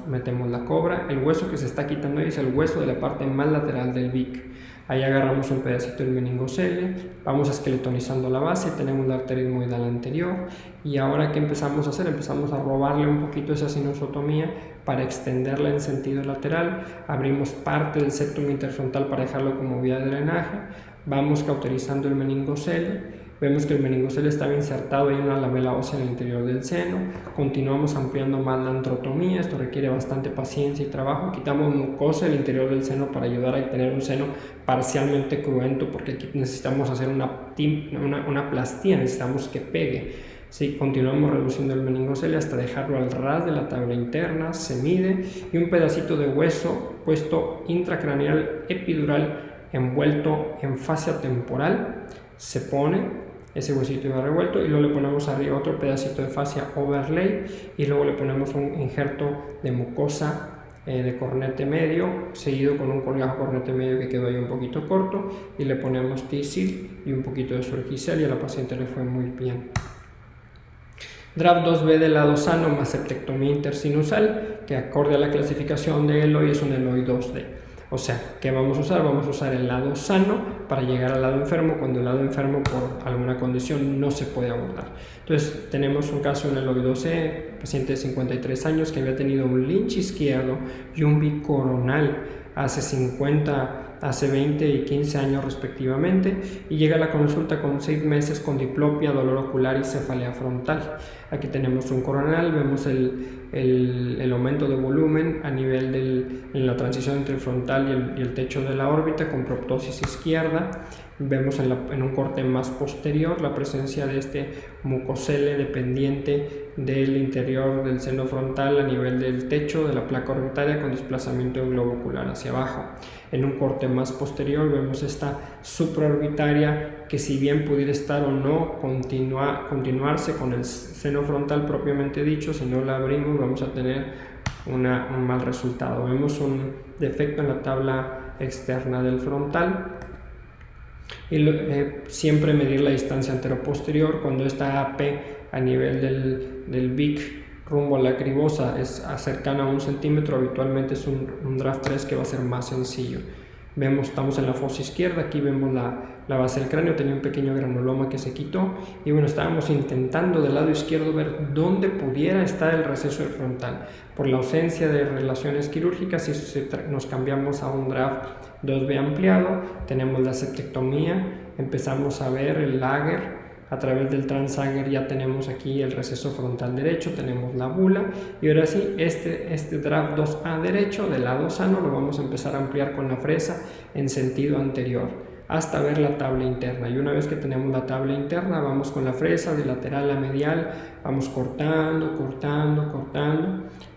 metemos la cobra. El hueso que se está quitando ahí es el hueso de la parte más lateral del bic. Ahí agarramos un pedacito del meningocele, vamos esqueletonizando la base, tenemos la arteria etmoidal anterior y ahora ¿qué empezamos a hacer? Empezamos a robarle un poquito esa sinusotomía para extenderla en sentido lateral, abrimos parte del septum interfrontal para dejarlo como vía de drenaje, vamos cauterizando el meningocele. Vemos que el meningocele estaba insertado en una lamela ósea en el interior del seno. Continuamos ampliando más la antrotomía. Esto requiere bastante paciencia y trabajo. Quitamos mucosa del interior del seno para ayudar a tener un seno parcialmente cruento, porque aquí necesitamos hacer una plastía, necesitamos que pegue. Sí, continuamos reduciendo el meningocele hasta dejarlo al ras de la tabla interna. Se mide y un pedacito de hueso puesto intracraneal epidural envuelto en fascia temporal se pone. Ese huesito iba revuelto y luego le ponemos arriba otro pedacito de fascia overlay y luego le ponemos un injerto de mucosa de cornete medio, seguido con un colgajo cornete medio que quedó ahí un poquito corto, y le ponemos TISIL y un poquito de Surgicel y a la paciente le fue muy bien. Draft 2B del lado sano más septectomía intersinusal, que acorde a la clasificación de Eloy es un Eloy 2D. O sea, ¿qué vamos a usar? Vamos a usar el lado sano para llegar al lado enfermo cuando el lado enfermo por alguna condición no se puede abordar. Entonces tenemos un caso en el Eloy 2E, paciente de 53 años que había tenido un Lynch izquierdo y un bicoronal hace 20 y 15 años respectivamente, y llega a la consulta con 6 meses con diplopia, dolor ocular y cefalea frontal. Aquí tenemos un coronal, vemos el aumento de volumen a nivel en la transición entre el frontal y el techo de la órbita con proptosis izquierda. Vemos en un corte más posterior la presencia de este mucocele dependiente del interior del seno frontal a nivel del techo de la placa orbitaria con desplazamiento del globo ocular hacia abajo. En un corte más posterior vemos esta supraorbitaria que, si bien pudiera estar o no continuarse con el seno frontal propiamente dicho, si no la abrimos vamos a tener un mal resultado. Vemos un defecto en la tabla externa del frontal. Y siempre medir la distancia anteroposterior. Cuando esta AP a nivel del BIC rumbo a la cribosa es cercana a 1 centímetro, habitualmente es un draft 3 que va a ser más sencillo. Estamos en la fosa izquierda, aquí vemos la base del cráneo, tenía un pequeño granuloma que se quitó, y bueno, estábamos intentando del lado izquierdo ver dónde pudiera estar el receso del frontal. Por la ausencia de relaciones quirúrgicas, si nos cambiamos a un draft 2B ampliado, tenemos la septectomía, empezamos a ver el Lager. A través del transager ya tenemos aquí el receso frontal derecho, tenemos la bula, y ahora sí, este draft 2A derecho del lado sano lo vamos a empezar a ampliar con la fresa en sentido anterior hasta ver la tabla interna. Y una vez que tenemos la tabla interna, vamos con la fresa de lateral a medial, vamos cortando.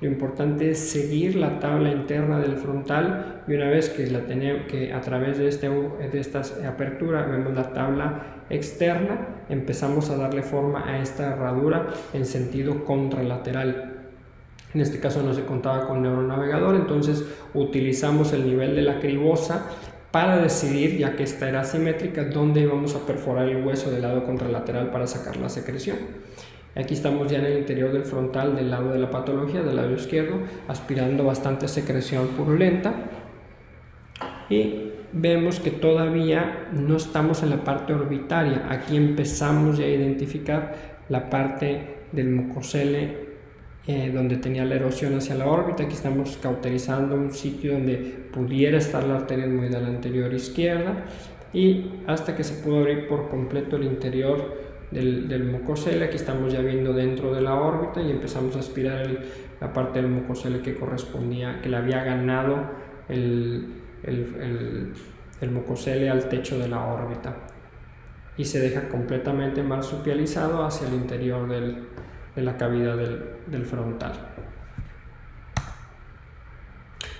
Lo importante es seguir la tabla interna del frontal, y una vez que a través de esta apertura vemos la tabla externa, empezamos a darle forma a esta herradura en sentido contralateral. En este caso no se contaba con neuronavegador, entonces utilizamos el nivel de la cribosa para decidir, ya que esta era asimétrica, dónde íbamos a perforar el hueso del lado contralateral para sacar la secreción. Aquí estamos ya en el interior del frontal del lado de la patología, del lado izquierdo, aspirando bastante secreción purulenta, y vemos que todavía no estamos en la parte orbitaria. Aquí empezamos ya a identificar la parte del mucocele donde tenía la erosión hacia la órbita. Aquí estamos cauterizando un sitio donde pudiera estar la arteria etmoidal anterior izquierda, y hasta que se pudo abrir por completo el interior del mucocele. Aquí estamos ya viendo dentro de la órbita y empezamos a aspirar la parte del mucocele que correspondía, que le había ganado el mucocele al techo de la órbita, y se deja completamente marsupializado hacia el interior de la cavidad del frontal.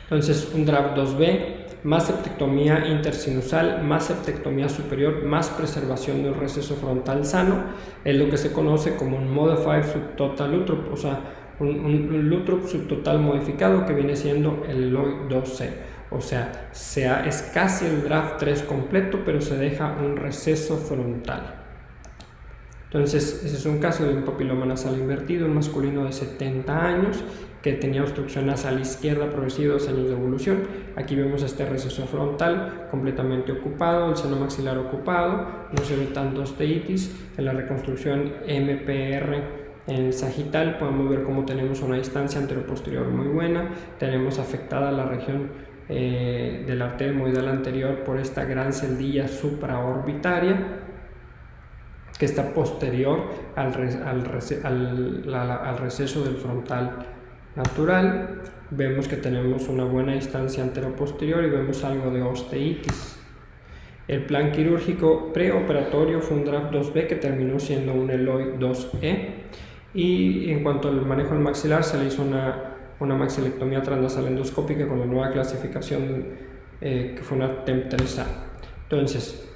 Entonces, un draft 2B más septectomía intersinusal, más septectomía superior, más preservación del receso frontal sano, es lo que se conoce como un Modified Subtotal Lutrop, o sea, un Lutrop subtotal modificado, que viene siendo el Eloy 2C. O sea, es casi el draft 3 completo, pero se deja un receso frontal. Entonces, ese es un caso de un papiloma nasal invertido, un masculino de 70 años que tenía obstrucción nasal izquierda progresiva, 2 años de evolución. Aquí vemos este receso frontal completamente ocupado, el seno maxilar ocupado, no se ve tanto osteitis. En la reconstrucción MPR en el sagital podemos ver cómo tenemos una distancia anteroposterior muy buena, tenemos afectada la región de la arteria etmoidal anterior por esta gran celdilla supraorbitaria que está posterior al receso del frontal natural. Vemos que tenemos una buena distancia anteroposterior y vemos algo de osteitis. El plan quirúrgico preoperatorio fue un draft 2B que terminó siendo un Eloy 2E, y en cuanto al manejo del maxilar se le hizo una maxilectomía transnasal endoscópica con la nueva clasificación que fue una TEMP 3A. Entonces,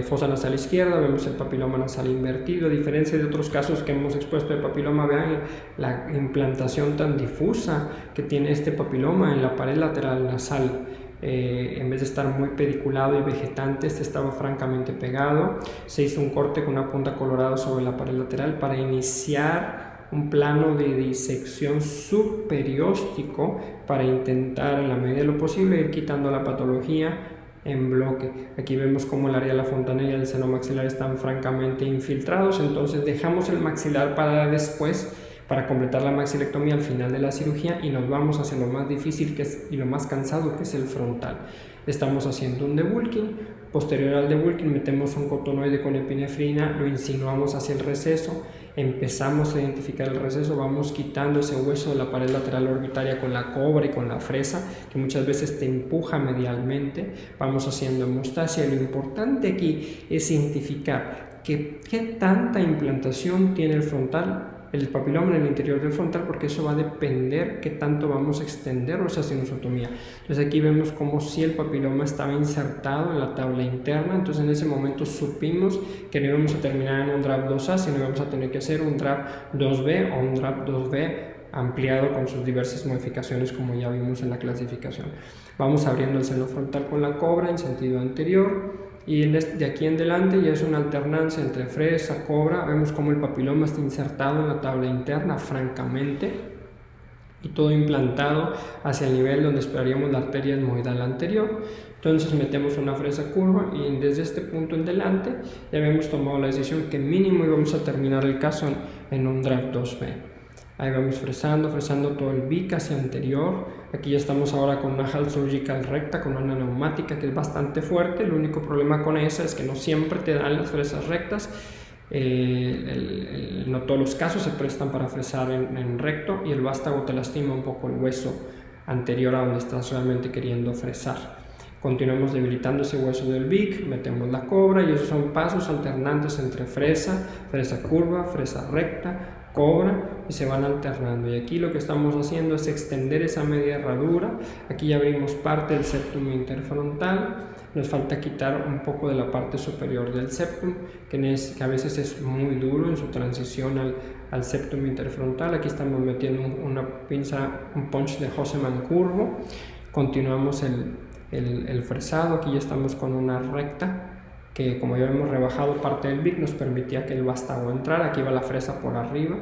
fosa nasal izquierda, vemos el papiloma nasal invertido. A diferencia de otros casos que hemos expuesto de papiloma, vean la implantación tan difusa que tiene este papiloma en la pared lateral nasal. En vez de estar muy pediculado y vegetante, este estaba francamente pegado. Se hizo un corte con una punta colorada sobre la pared lateral para iniciar un plano de disección subperióstico para intentar, en la medida de lo posible, ir quitando la patología en bloque. Aquí vemos cómo el área de la fontanella y el seno maxilar están francamente infiltrados, entonces dejamos el maxilar para después, para completar la maxilectomía al final de la cirugía, y nos vamos hacia lo más difícil y lo más cansado, que es el frontal. Estamos haciendo un debulking. Posterior al debulking metemos un cotonoide con epinefrina, lo insinuamos hacia el receso, empezamos a identificar el receso, vamos quitando ese hueso de la pared lateral orbitaria con la cobra y con la fresa, que muchas veces te empuja medialmente. Vamos haciendo hemostasia, y lo importante aquí es identificar qué tanta implantación tiene el frontal, el papiloma en el interior del frontal, porque eso va a depender qué tanto vamos a extender nuestra sinusotomía. Entonces aquí vemos como si el papiloma estaba insertado en la tabla interna, entonces en ese momento supimos que no íbamos a terminar en un DRAP 2A, sino íbamos a tener que hacer un DRAP 2B o un DRAP 2B ampliado con sus diversas modificaciones, como ya vimos en la clasificación. Vamos abriendo el seno frontal con la cobra en sentido anterior, y de aquí en adelante ya es una alternancia entre fresa, cobra. Vemos cómo el papiloma está insertado en la tabla interna francamente, y todo implantado hacia el nivel donde esperaríamos la arteria etmoidal anterior. Entonces metemos una fresa curva, y desde este punto en adelante ya habíamos tomado la decisión que mínimo íbamos a terminar el caso en un DRAP 2B. Ahí vamos fresando todo el BIC hacia anterior. Aquí ya estamos ahora con una HAL surgical recta, con una neumática que es bastante fuerte. El único problema con esa es que no siempre te dan las fresas rectas. No todos los casos se prestan para fresar en recto, y el vástago te lastima un poco el hueso anterior a donde estás realmente queriendo fresar. Continuamos debilitando ese hueso del BIC, metemos la cobra, y esos son pasos alternantes entre fresa curva, fresa recta, cobra, y se van alternando. Y aquí lo que estamos haciendo es extender esa media herradura. Aquí ya abrimos parte del septum interfrontal. Nos falta quitar un poco de la parte superior del septum, que a veces es muy duro en su transición al septum interfrontal. Aquí estamos metiendo una pinza, un punch de Hosseman curvo. Continuamos el fresado. Aquí ya estamos con una recta, que como ya hemos rebajado parte del BIC, nos permitía que el vástago entrara. Aquí va la fresa por arriba.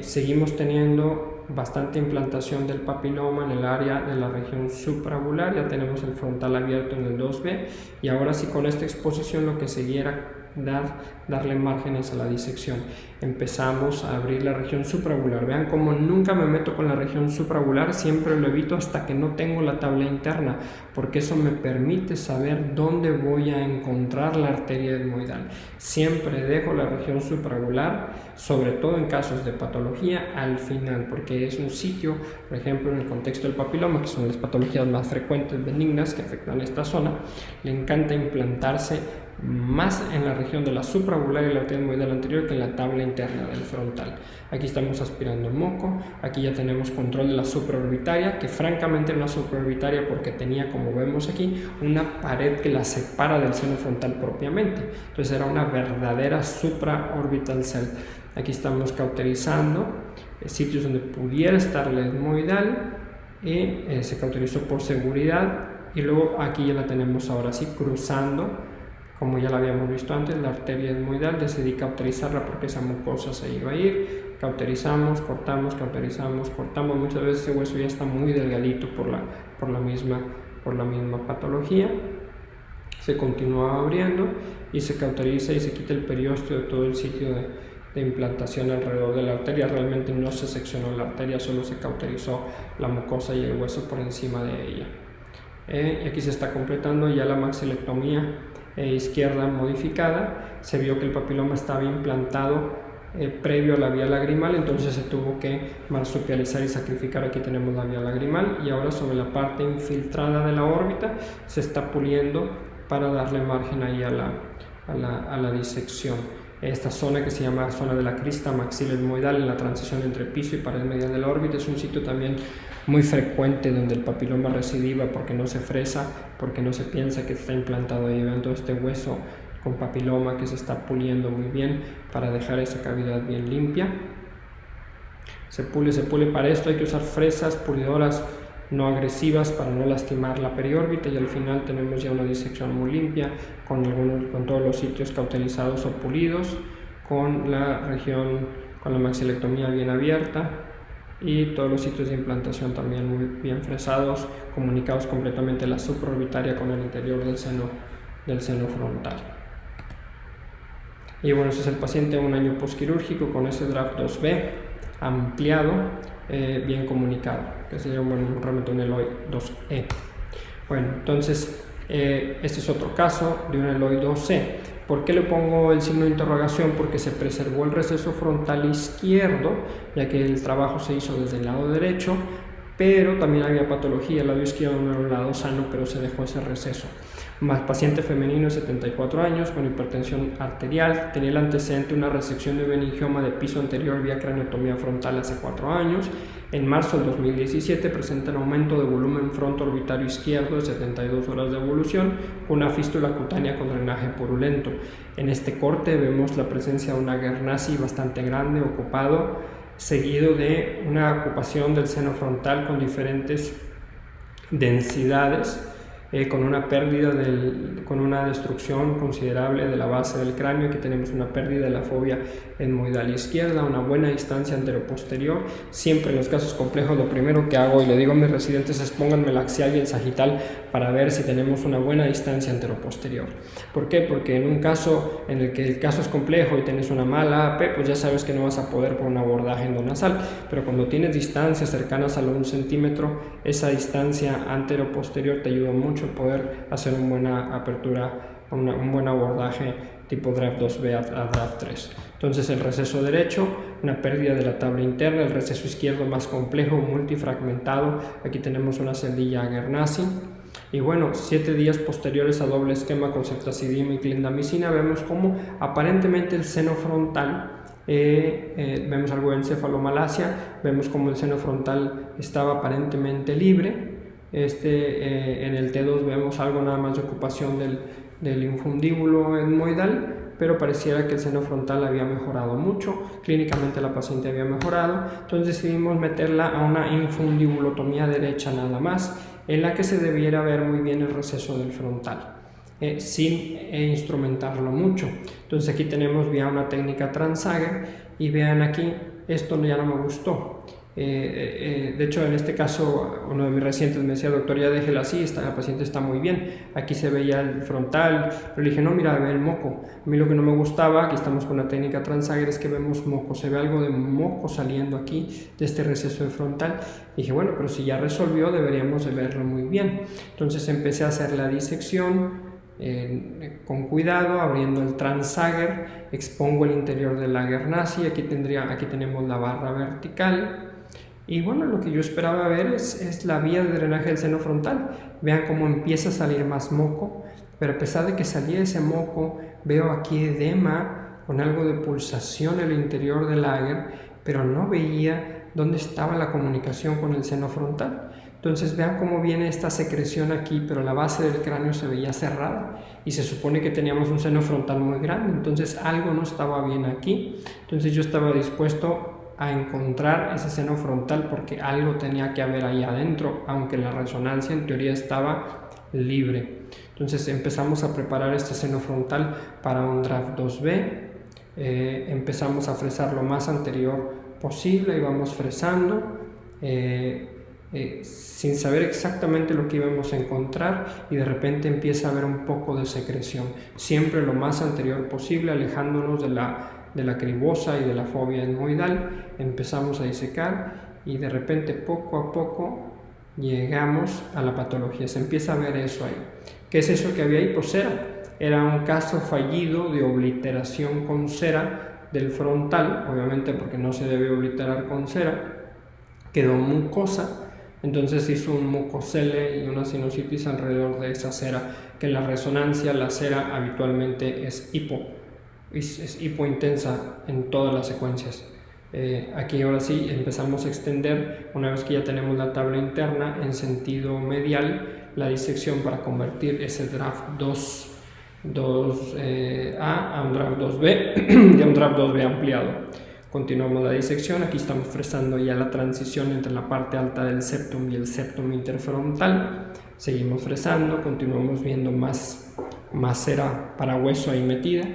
Seguimos teniendo bastante implantación del papiloma en el área de la región supraovular. Ya tenemos el frontal abierto en el 2B, y ahora sí, con esta exposición lo que seguía era darle márgenes a la disección. Empezamos a abrir la región supraovular. Vean cómo nunca me meto con la región supraovular, siempre lo evito hasta que no tengo la tabla interna, porque eso me permite saber dónde voy a encontrar la arteria etmoidal. Siempre dejo la región supraovular, sobre todo en casos de patología, al final, porque es un sitio, por ejemplo, en el contexto del papiloma, que son las patologías más frecuentes benignas que afectan esta zona, le encanta implantarse más en la región de la supraovular y la arteria etmoidal anterior que en la tabla interna del frontal. Aquí estamos aspirando moco. Aquí ya tenemos control de la supraorbitaria, que francamente no es supraorbitaria porque tenía, como vemos aquí, una pared que la separa del seno frontal propiamente. Entonces era una verdadera supraorbital cell. Aquí estamos cauterizando sitios donde pudiera estar la etmoidal, y se cauterizó por seguridad. Y luego aquí ya la tenemos ahora sí cruzando, como ya la habíamos visto antes, la arteria etmoidal. Decidí cauterizarla porque esa mucosa se iba a ir. Cauterizamos, cortamos, cauterizamos, cortamos. Muchas veces ese hueso ya está muy delgadito por la misma patología. Se continúa abriendo y se cauteriza y se quita el periósteo de todo el sitio de implantación alrededor de la arteria. Realmente no se seccionó la arteria, solo se cauterizó la mucosa y el hueso por encima de ella. Y aquí se está completando ya la maxilectomía izquierda modificada. Se vio que el papiloma estaba implantado previo a la vía lagrimal, entonces se tuvo que marsupializar y sacrificar. Aquí tenemos la vía lagrimal, y ahora sobre la parte infiltrada de la órbita se está puliendo para darle margen ahí a la disección. esta zona que se llama zona de la crista maxiloesmoidal en la transición entre piso y pared medial de la órbita. Es un sitio también muy frecuente donde el papiloma recidiva, porque no se fresa, porque no se piensa que está implantado ahí. Vean todo este hueso con papiloma que se está puliendo muy bien para dejar esa cavidad bien limpia. Se pule. Para esto hay que usar fresas pulidoras no agresivas para no lastimar la periórbita, y al final tenemos ya una disección muy limpia con todos los sitios cauterizados o pulidos, con la maxilectomía bien abierta y todos los sitios de implantación también muy bien fresados, comunicados completamente la supraorbitaria con el interior del seno frontal. Y bueno, ese es el paciente 1 año postquirúrgico con ese draft 2B ampliado, bien comunicado, que sería realmente un Eloi 2E. Bueno, entonces este es otro caso de un Eloi 2C. ¿Por qué le pongo el signo de interrogación? Porque se preservó el receso frontal izquierdo, ya que el trabajo se hizo desde el lado derecho, pero también había patología. El lado izquierdo no era un lado sano, pero se dejó ese receso. Más paciente femenino, 74 años, con hipertensión arterial, tenía el antecedente una resección de meningioma de piso anterior vía craniotomía frontal hace 4 años. En marzo del 2017 presenta un aumento de volumen fronto-orbitario izquierdo de 72 horas de evolución, con una fístula cutánea con drenaje purulento. En este corte vemos la presencia de una Guernsey bastante grande, ocupado, seguido de una ocupación del seno frontal con diferentes densidades, con una pérdida con una destrucción considerable de la base del cráneo. Aquí tenemos una pérdida de la fobia etmoidal izquierda, una buena distancia anteroposterior. Siempre en los casos complejos lo primero que hago y le digo a mis residentes es pónganme el axial y el sagital para ver si tenemos una buena distancia anteroposterior. ¿Por qué? Porque en un caso en el que el caso es complejo y tienes una mala AP, pues ya sabes que no vas a poder por un abordaje endonasal, pero cuando tienes distancias cercanas a los 1 centímetro, esa distancia anteroposterior te ayuda mucho a poder hacer una buena apertura, un buen abordaje tipo draft 2B a draft 3. Entonces el receso derecho, una pérdida de la tabla interna, el receso izquierdo más complejo, multifragmentado. Aquí tenemos una celdilla Guernsey. Y bueno, 7 días posteriores a doble esquema con ceftazidima y clindamicina, vemos como aparentemente el seno frontal, vemos algo de encefalomalacia, vemos como el seno frontal estaba aparentemente libre. En el T2 vemos algo nada más de ocupación del infundíbulo etmoidal, pero pareciera que el seno frontal había mejorado mucho, clínicamente la paciente había mejorado. Entonces decidimos meterla a una infundibulotomía derecha nada más, en la que se debiera ver muy bien el receso del frontal, sin instrumentarlo mucho. Entonces aquí tenemos vía una técnica Transager, y vean aquí, esto ya no me gustó. De hecho, en este caso, uno de mis residentes me decía: doctor, ya déjela así, la paciente está muy bien. Aquí se veía el frontal, pero le dije: no, mira, ve el moco. A mí lo que no me gustaba, aquí estamos con la técnica Transager, es que vemos moco, se ve algo de moco saliendo aquí de este receso del frontal. Y dije: bueno, pero si ya resolvió, deberíamos de verlo muy bien. Entonces empecé a hacer la disección con cuidado, abriendo el Transager, expongo el interior de la Guernsey. Aquí tenemos la barra vertical. Y bueno, lo que yo esperaba ver es la vía de drenaje del seno frontal. Vean cómo empieza a salir más moco, pero a pesar de que salía ese moco, veo aquí edema con algo de pulsación en el interior del Ager, pero no veía dónde estaba la comunicación con el seno frontal. Entonces vean cómo viene esta secreción aquí, pero la base del cráneo se veía cerrada y se supone que teníamos un seno frontal muy grande. Entonces algo no estaba bien aquí. Entonces yo estaba dispuesto a encontrar ese seno frontal porque algo tenía que haber ahí adentro, aunque la resonancia en teoría estaba libre. Entonces empezamos a preparar este seno frontal para un draft 2B. Empezamos a fresar lo más anterior posible y vamos fresando sin saber exactamente lo que íbamos a encontrar, y de repente empieza a haber un poco de secreción, siempre lo más anterior posible, alejándonos de la cribosa y de la fobia etmoidal. Empezamos a disecar y de repente poco a poco llegamos a la patología. Se empieza a ver eso ahí. ¿Qué es eso que había ahí? Pues era un caso fallido de obliteración con cera del frontal, obviamente porque no se debe obliterar con cera. Quedó mucosa, entonces hizo un mucocele y una sinusitis alrededor de esa cera, que en la resonancia la cera habitualmente es es hipointensa en todas las secuencias. Aquí ahora sí empezamos a extender, una vez que ya tenemos la tabla interna en sentido medial, la disección para convertir ese draft 2A a un draft 2B y a un draft 2B ampliado. Continuamos la disección, aquí estamos fresando ya la transición entre la parte alta del septum y el septum interfrontal. Seguimos fresando, continuamos viendo más cera para hueso ahí metida.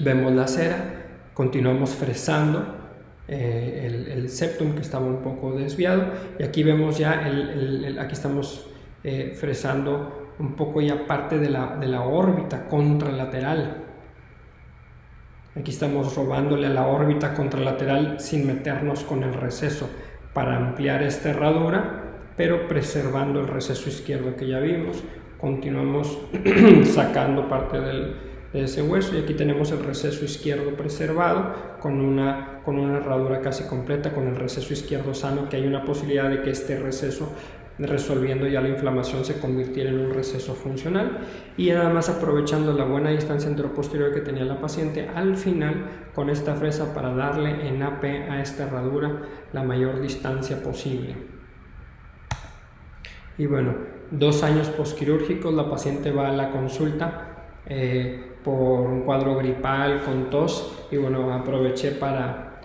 Vemos la cera, continuamos fresando el septum que estaba un poco desviado, y aquí vemos ya aquí estamos fresando un poco ya parte de la órbita contralateral. Aquí estamos robándole a la órbita contralateral sin meternos con el receso para ampliar esta herradura, pero preservando el receso izquierdo que ya vimos. Continuamos sacando parte de ese hueso, y aquí tenemos el receso izquierdo preservado con una herradura casi completa, con el receso izquierdo sano, que hay una posibilidad de que este receso, resolviendo ya la inflamación, se convirtiera en un receso funcional. Y además aprovechando la buena distancia anteroposterior que tenía la paciente, al final con esta fresa para darle en AP a esta herradura la mayor distancia posible. Y bueno, 2 años postquirúrgicos, la paciente va a la consulta por un cuadro gripal con tos, y bueno, aproveché para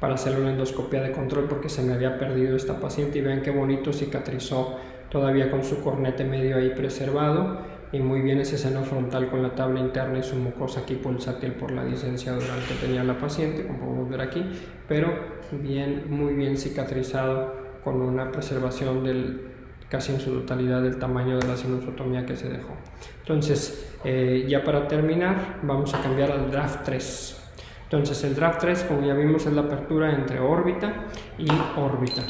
hacerle una endoscopia de control porque se me había perdido esta paciente, y vean qué bonito cicatrizó todavía con su cornete medio ahí preservado, y muy bien ese seno frontal con la tabla interna y su mucosa aquí pulsátil por la discencia dural que tenía la paciente, como podemos ver aquí, pero muy bien cicatrizado, con una preservación casi en su totalidad del tamaño de la sinusotomía que se dejó. Entonces, ya para terminar, vamos a cambiar al draft 3. Entonces el draft 3, como ya vimos, es la apertura entre órbita y órbita.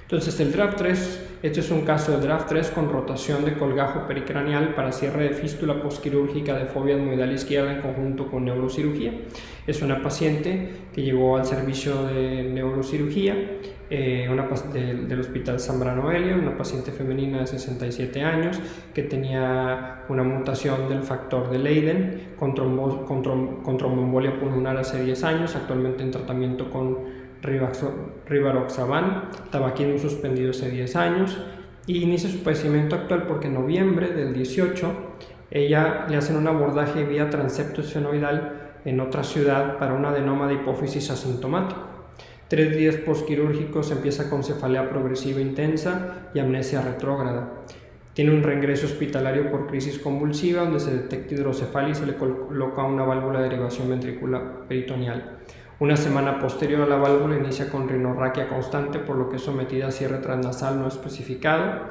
Entonces el draft 3, este es un caso de draft 3 con rotación de colgajo pericraneal para cierre de fístula posquirúrgica de fobia etmoidal izquierda en conjunto con neurocirugía. Es una paciente que llegó al servicio de neurocirugía del Hospital Zambrano Elliot, una paciente femenina de 67 años que tenía una mutación del factor de Leiden con tromboembolia pulmonar hace 10 años, actualmente en tratamiento con rivaroxaban, tabaquismo suspendido hace 10 años, y inicia su padecimiento actual porque en noviembre del 18 ella le hacen un abordaje vía transepto esfenoidal en otra ciudad para un adenoma de hipófisis asintomático. 3 días postquirúrgicos empieza con cefalea progresiva intensa y amnesia retrógrada. Tiene un reingreso hospitalario por crisis convulsiva donde se detecta hidrocefalia y se le coloca una válvula de derivación ventricular peritoneal. Una semana posterior a la válvula inicia con rinorraquia constante, por lo que es sometida a cierre transnasal no especificado,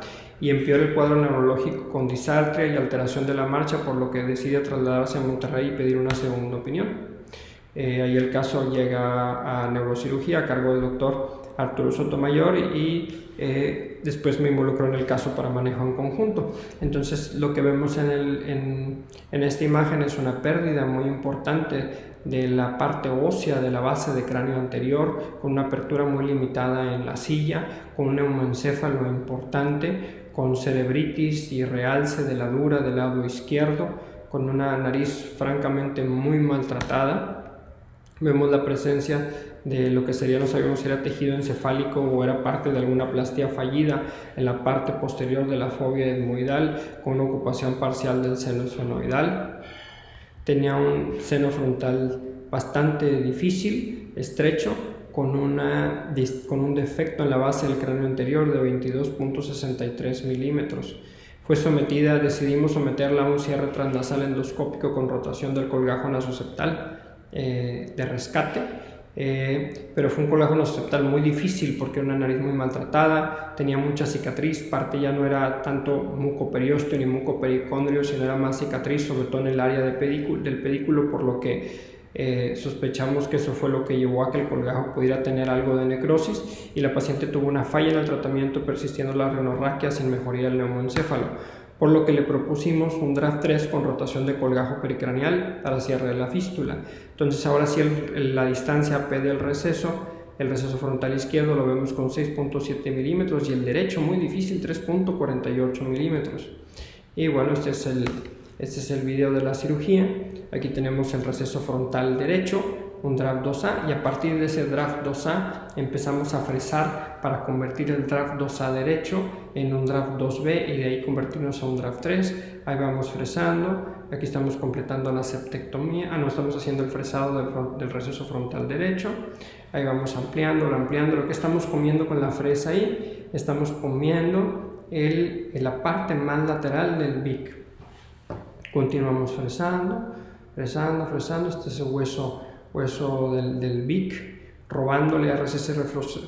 y empeora el cuadro neurológico con disartria y alteración de la marcha, por lo que decide trasladarse a Monterrey y pedir una segunda opinión. Ahí el caso llega a neurocirugía a cargo del doctor Arturo Sotomayor, y después me involucró en el caso para manejo en conjunto. Entonces lo que vemos en esta imagen es una pérdida muy importante de la parte ósea de la base de cráneo anterior, con una apertura muy limitada en la silla, con un neumoencéfalo importante, con cerebritis y realce de la dura del lado izquierdo, con una nariz francamente muy maltratada. Vemos la presencia de lo que sería, no sabemos si era tejido encefálico o era parte de alguna plastía fallida en la parte posterior de la fobia etmoidal, con una ocupación parcial del seno esfenoidal. Tenía un seno frontal bastante difícil, estrecho, con un defecto en la base del cráneo anterior de 22.63 milímetros. Decidimos someterla a un cierre transnasal endoscópico con rotación del colgajo nasoseptal de rescate, pero fue un colgajo nasoseptal muy difícil porque era una nariz muy maltratada, tenía mucha cicatriz, parte ya no era tanto mucoperiosteo ni mucopericondrio, sino era más cicatriz, sobre todo en el área del pedículo, por lo que sospechamos que eso fue lo que llevó a que el colgajo pudiera tener algo de necrosis, y la paciente tuvo una falla en el tratamiento, persistiendo la rinorraquia sin mejoría del neumoencéfalo, por lo que le propusimos un draft 3 con rotación de colgajo pericraneal para cierre de la fístula. Entonces ahora sí la distancia P del receso El receso frontal izquierdo lo vemos con 6.7 milímetros y el derecho, muy difícil, 3.48 milímetros. Y bueno, este es el video de la cirugía. Aquí tenemos el receso frontal derecho, un draft 2A, y a partir de ese draft 2A empezamos a fresar para convertir el draft 2A derecho en un draft 2B y de ahí convertirnos a un draft 3. Ahí vamos fresando. Aquí estamos completando la septectomía. No, estamos haciendo el fresado del receso frontal derecho. Ahí vamos ampliando. Lo que estamos comiendo con la fresa ahí, estamos comiendo la parte más lateral del BIC. Continuamos fresando. Este es el hueso del BIC, robándole a ese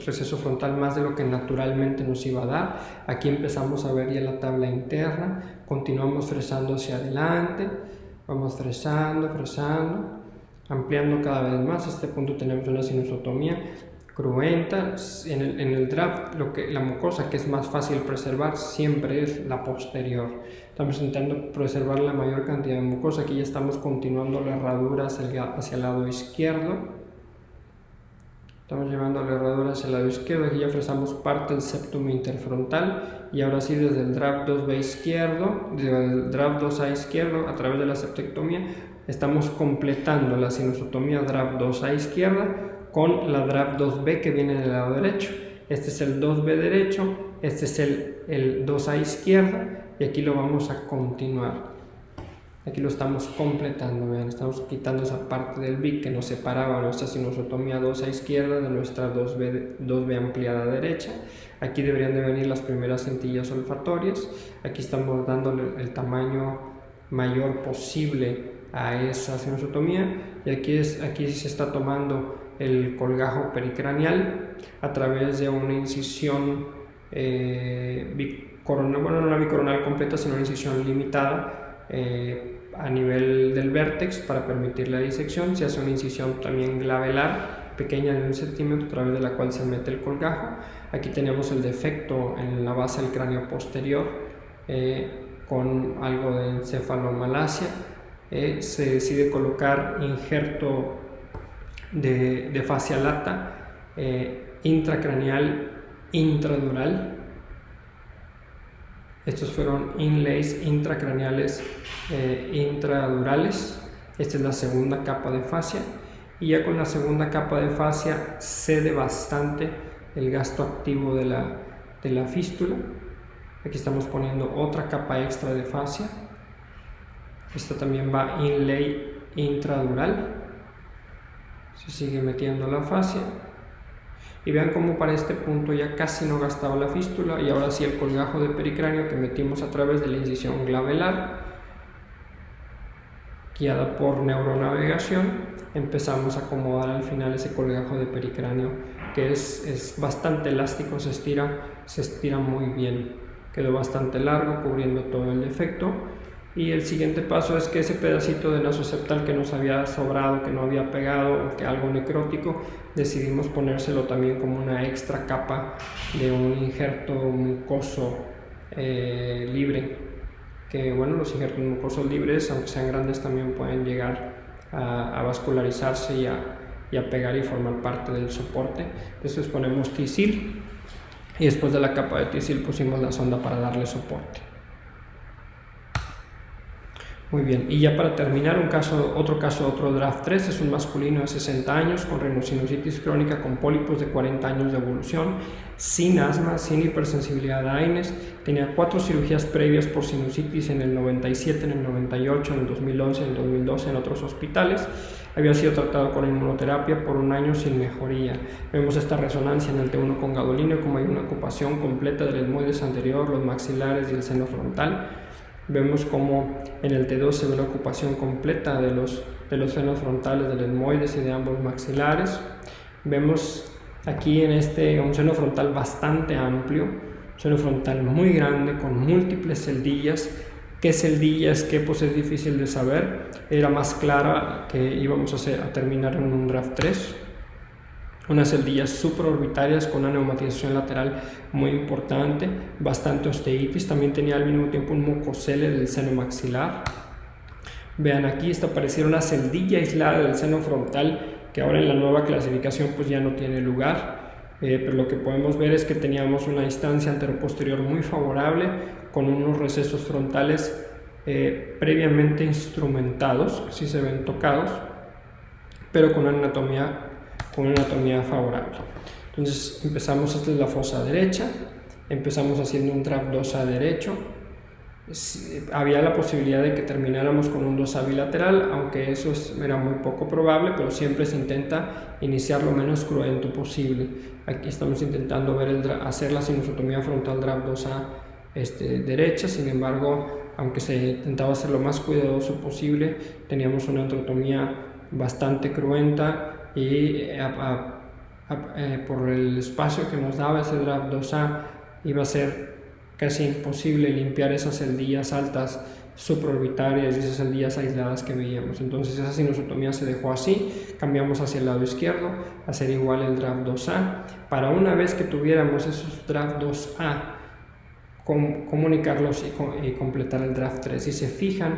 receso frontal más de lo que naturalmente nos iba a dar. Aquí empezamos a ver ya la tabla interna. Continuamos fresando hacia adelante, vamos fresando, ampliando cada vez más. A este punto tenemos una sinusotomía cruenta. En el draft, la mucosa que es más fácil preservar siempre es la posterior. Estamos intentando preservar la mayor cantidad de mucosa. Aquí ya estamos continuando la herradura hacia el lado izquierdo. Estamos llevando la herradura hacia el lado izquierdo. Aquí ya fresamos parte del septum interfrontal. Y ahora sí, desde el draft 2B izquierdo, desde el draft 2A izquierdo, a través de la septectomía, estamos completando la sinusotomía draft 2A izquierda con la draft 2B que viene del lado derecho. Este es el 2B derecho, este es el 2A izquierda, y aquí lo vamos a continuar. Aquí lo estamos completando, vean, estamos quitando esa parte del BIC que nos separaba nuestra sinusotomía 2A izquierda de nuestra 2B ampliada derecha. Aquí deberían de venir las primeras centillas olfatorias. Aquí estamos dándole el tamaño mayor posible a esa sinusotomía, y aquí se está tomando el colgajo pericranial a través de una incisión bicoronal, bueno, no una bicoronal completa, sino una incisión limitada a nivel del vértex para permitir la disección. Se hace una incisión también glabelar pequeña de 1 centímetro a través de la cual se mete el colgajo. Aquí tenemos el defecto en la base del cráneo posterior con algo de encefalomalacia. Se decide colocar injerto de fascia lata intracraneal intradural. Estos fueron inlays intracraneales intradurales. Esta es la segunda capa de fascia, y ya con la segunda capa de fascia cede bastante el gasto activo de la fístula. Aquí estamos poniendo otra capa extra de fascia. Esta también va inlay intradural. Se sigue metiendo la fascia. Y vean cómo para este punto ya casi no gastaba la fístula, y ahora sí el colgajo de pericráneo que metimos a través de la incisión glabelar, guiada por neuronavegación, empezamos a acomodar al final ese colgajo de pericráneo que es bastante elástico, se estira muy bien, quedó bastante largo cubriendo todo el defecto. Y el siguiente paso es que ese pedacito de naso septal que nos había sobrado, que no había pegado, o que algo necrótico, decidimos ponérselo también como una extra capa de un injerto mucoso libre. Que bueno, los injertos mucosos libres, aunque sean grandes, también pueden llegar a vascularizarse y a pegar y formar parte del soporte. Entonces ponemos tisil, y después de la capa de tisil pusimos la sonda para darle soporte. Muy bien, y ya para terminar, otro draft 3, es un masculino de 60 años con rhinosinusitis crónica con pólipos de 40 años de evolución, sin asma, sin hipersensibilidad a AINES, tenía 4 cirugías previas por sinusitis en el 97, en el 98, en el 2011, en el 2012 en otros hospitales. Había sido tratado con inmunoterapia por 1 año sin mejoría. Vemos esta resonancia en el T1 con gadolinio, como hay una ocupación completa del etmoides anterior, los maxilares y el seno frontal. Vemos como en el T2 se ve la ocupación completa de los senos frontales del etmoides y de ambos maxilares. Vemos aquí un seno frontal bastante amplio, un seno frontal muy grande con múltiples celdillas. ¿Qué celdillas? ¿Qué? Pues es difícil de saber. Era más clara que íbamos a terminar en un draft 3. Unas celdillas supraorbitarias con una neumatización lateral muy importante, bastante osteitis, también tenía al mismo tiempo un mucocele del seno maxilar. Vean aquí, esta pareciera una celdilla aislada del seno frontal que ahora en la nueva clasificación pues ya no tiene lugar, pero lo que podemos ver es que teníamos una distancia anteroposterior muy favorable con unos recesos frontales previamente instrumentados, que sí se ven tocados, pero con una anatomía favorable. Entonces empezamos, esta es la fosa derecha, empezamos haciendo un draft 2A derecho. Había la posibilidad de que termináramos con un 2A bilateral, aunque eso era muy poco probable, pero siempre se intenta iniciar lo menos cruento posible. Aquí estamos intentando hacer la sinusotomía frontal draft 2A derecha. Sin embargo, aunque se intentaba hacer lo más cuidadoso posible, teníamos una entrotomía bastante cruenta y por el espacio que nos daba ese draft 2A iba a ser casi imposible limpiar esas celdillas altas supraorbitarias y esas celdillas aisladas que veíamos. Entonces esa sinusotomía se dejó así, cambiamos hacia el lado izquierdo, hacer igual el draft 2A, para una vez que tuviéramos esos draft 2A, comunicarlos y completar el draft 3. Si se fijan,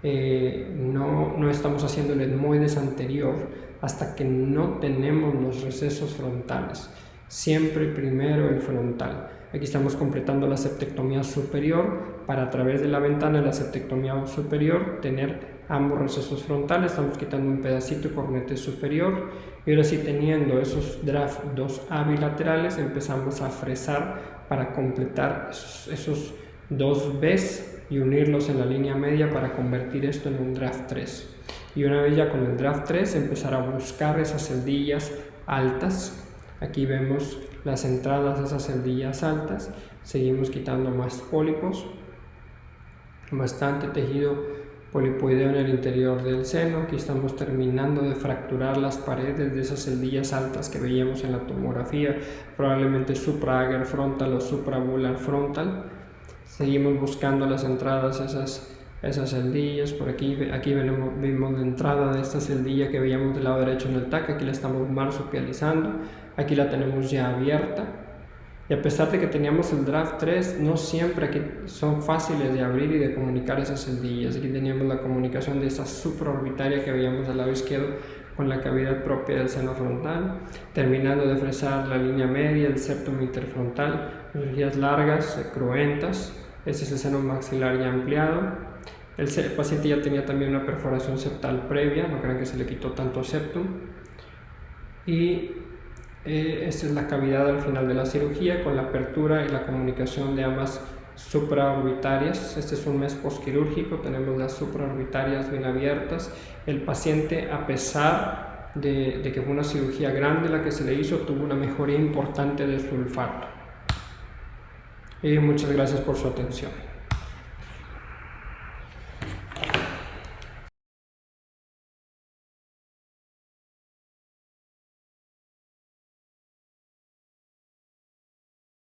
no estamos haciendo el etmoides anterior hasta que no tenemos los recesos frontales. Siempre primero el frontal. Aquí estamos completando la septectomía superior para, a través de la ventana de la septectomía superior, tener ambos recesos frontales. Estamos quitando un pedacito de cornete superior y ahora sí, teniendo esos draft 2A bilaterales, empezamos a fresar para completar esos 2Bs y unirlos en la línea media para convertir esto en un draft 3. Y una vez ya con el draft 3, empezar a buscar esas celdillas altas. Aquí vemos las entradas de esas celdillas altas. Seguimos quitando más pólipos, bastante tejido polipoideo en el interior del seno. Aquí estamos terminando de fracturar las paredes de esas celdillas altas que veíamos en la tomografía, probablemente supraager frontal o suprabular frontal. Seguimos buscando las entradas esas celdillas. Por aquí vimos la entrada de esta celdilla que veíamos del lado derecho en el TAC. Aquí la estamos marsupializando, aquí la tenemos ya abierta, y a pesar de que teníamos el draft 3, no siempre aquí son fáciles de abrir y de comunicar esas celdillas. Aquí teníamos la comunicación de esa supraorbitaria que veíamos del lado izquierdo con la cavidad propia del seno frontal, terminando de fresar la línea media, el septum interfrontal, cirugías largas, cruentas. Este es el seno maxilar ya ampliado. El paciente ya tenía también una perforación septal previa, no crean que se le quitó tanto septum. Y esta es la cavidad al final de la cirugía, con la apertura y la comunicación de ambas supraorbitarias. Este es un mes postquirúrgico, tenemos las supraorbitarias bien abiertas. El paciente, a pesar de que fue una cirugía grande la que se le hizo, tuvo una mejoría importante de su olfato. Y muchas gracias por su atención.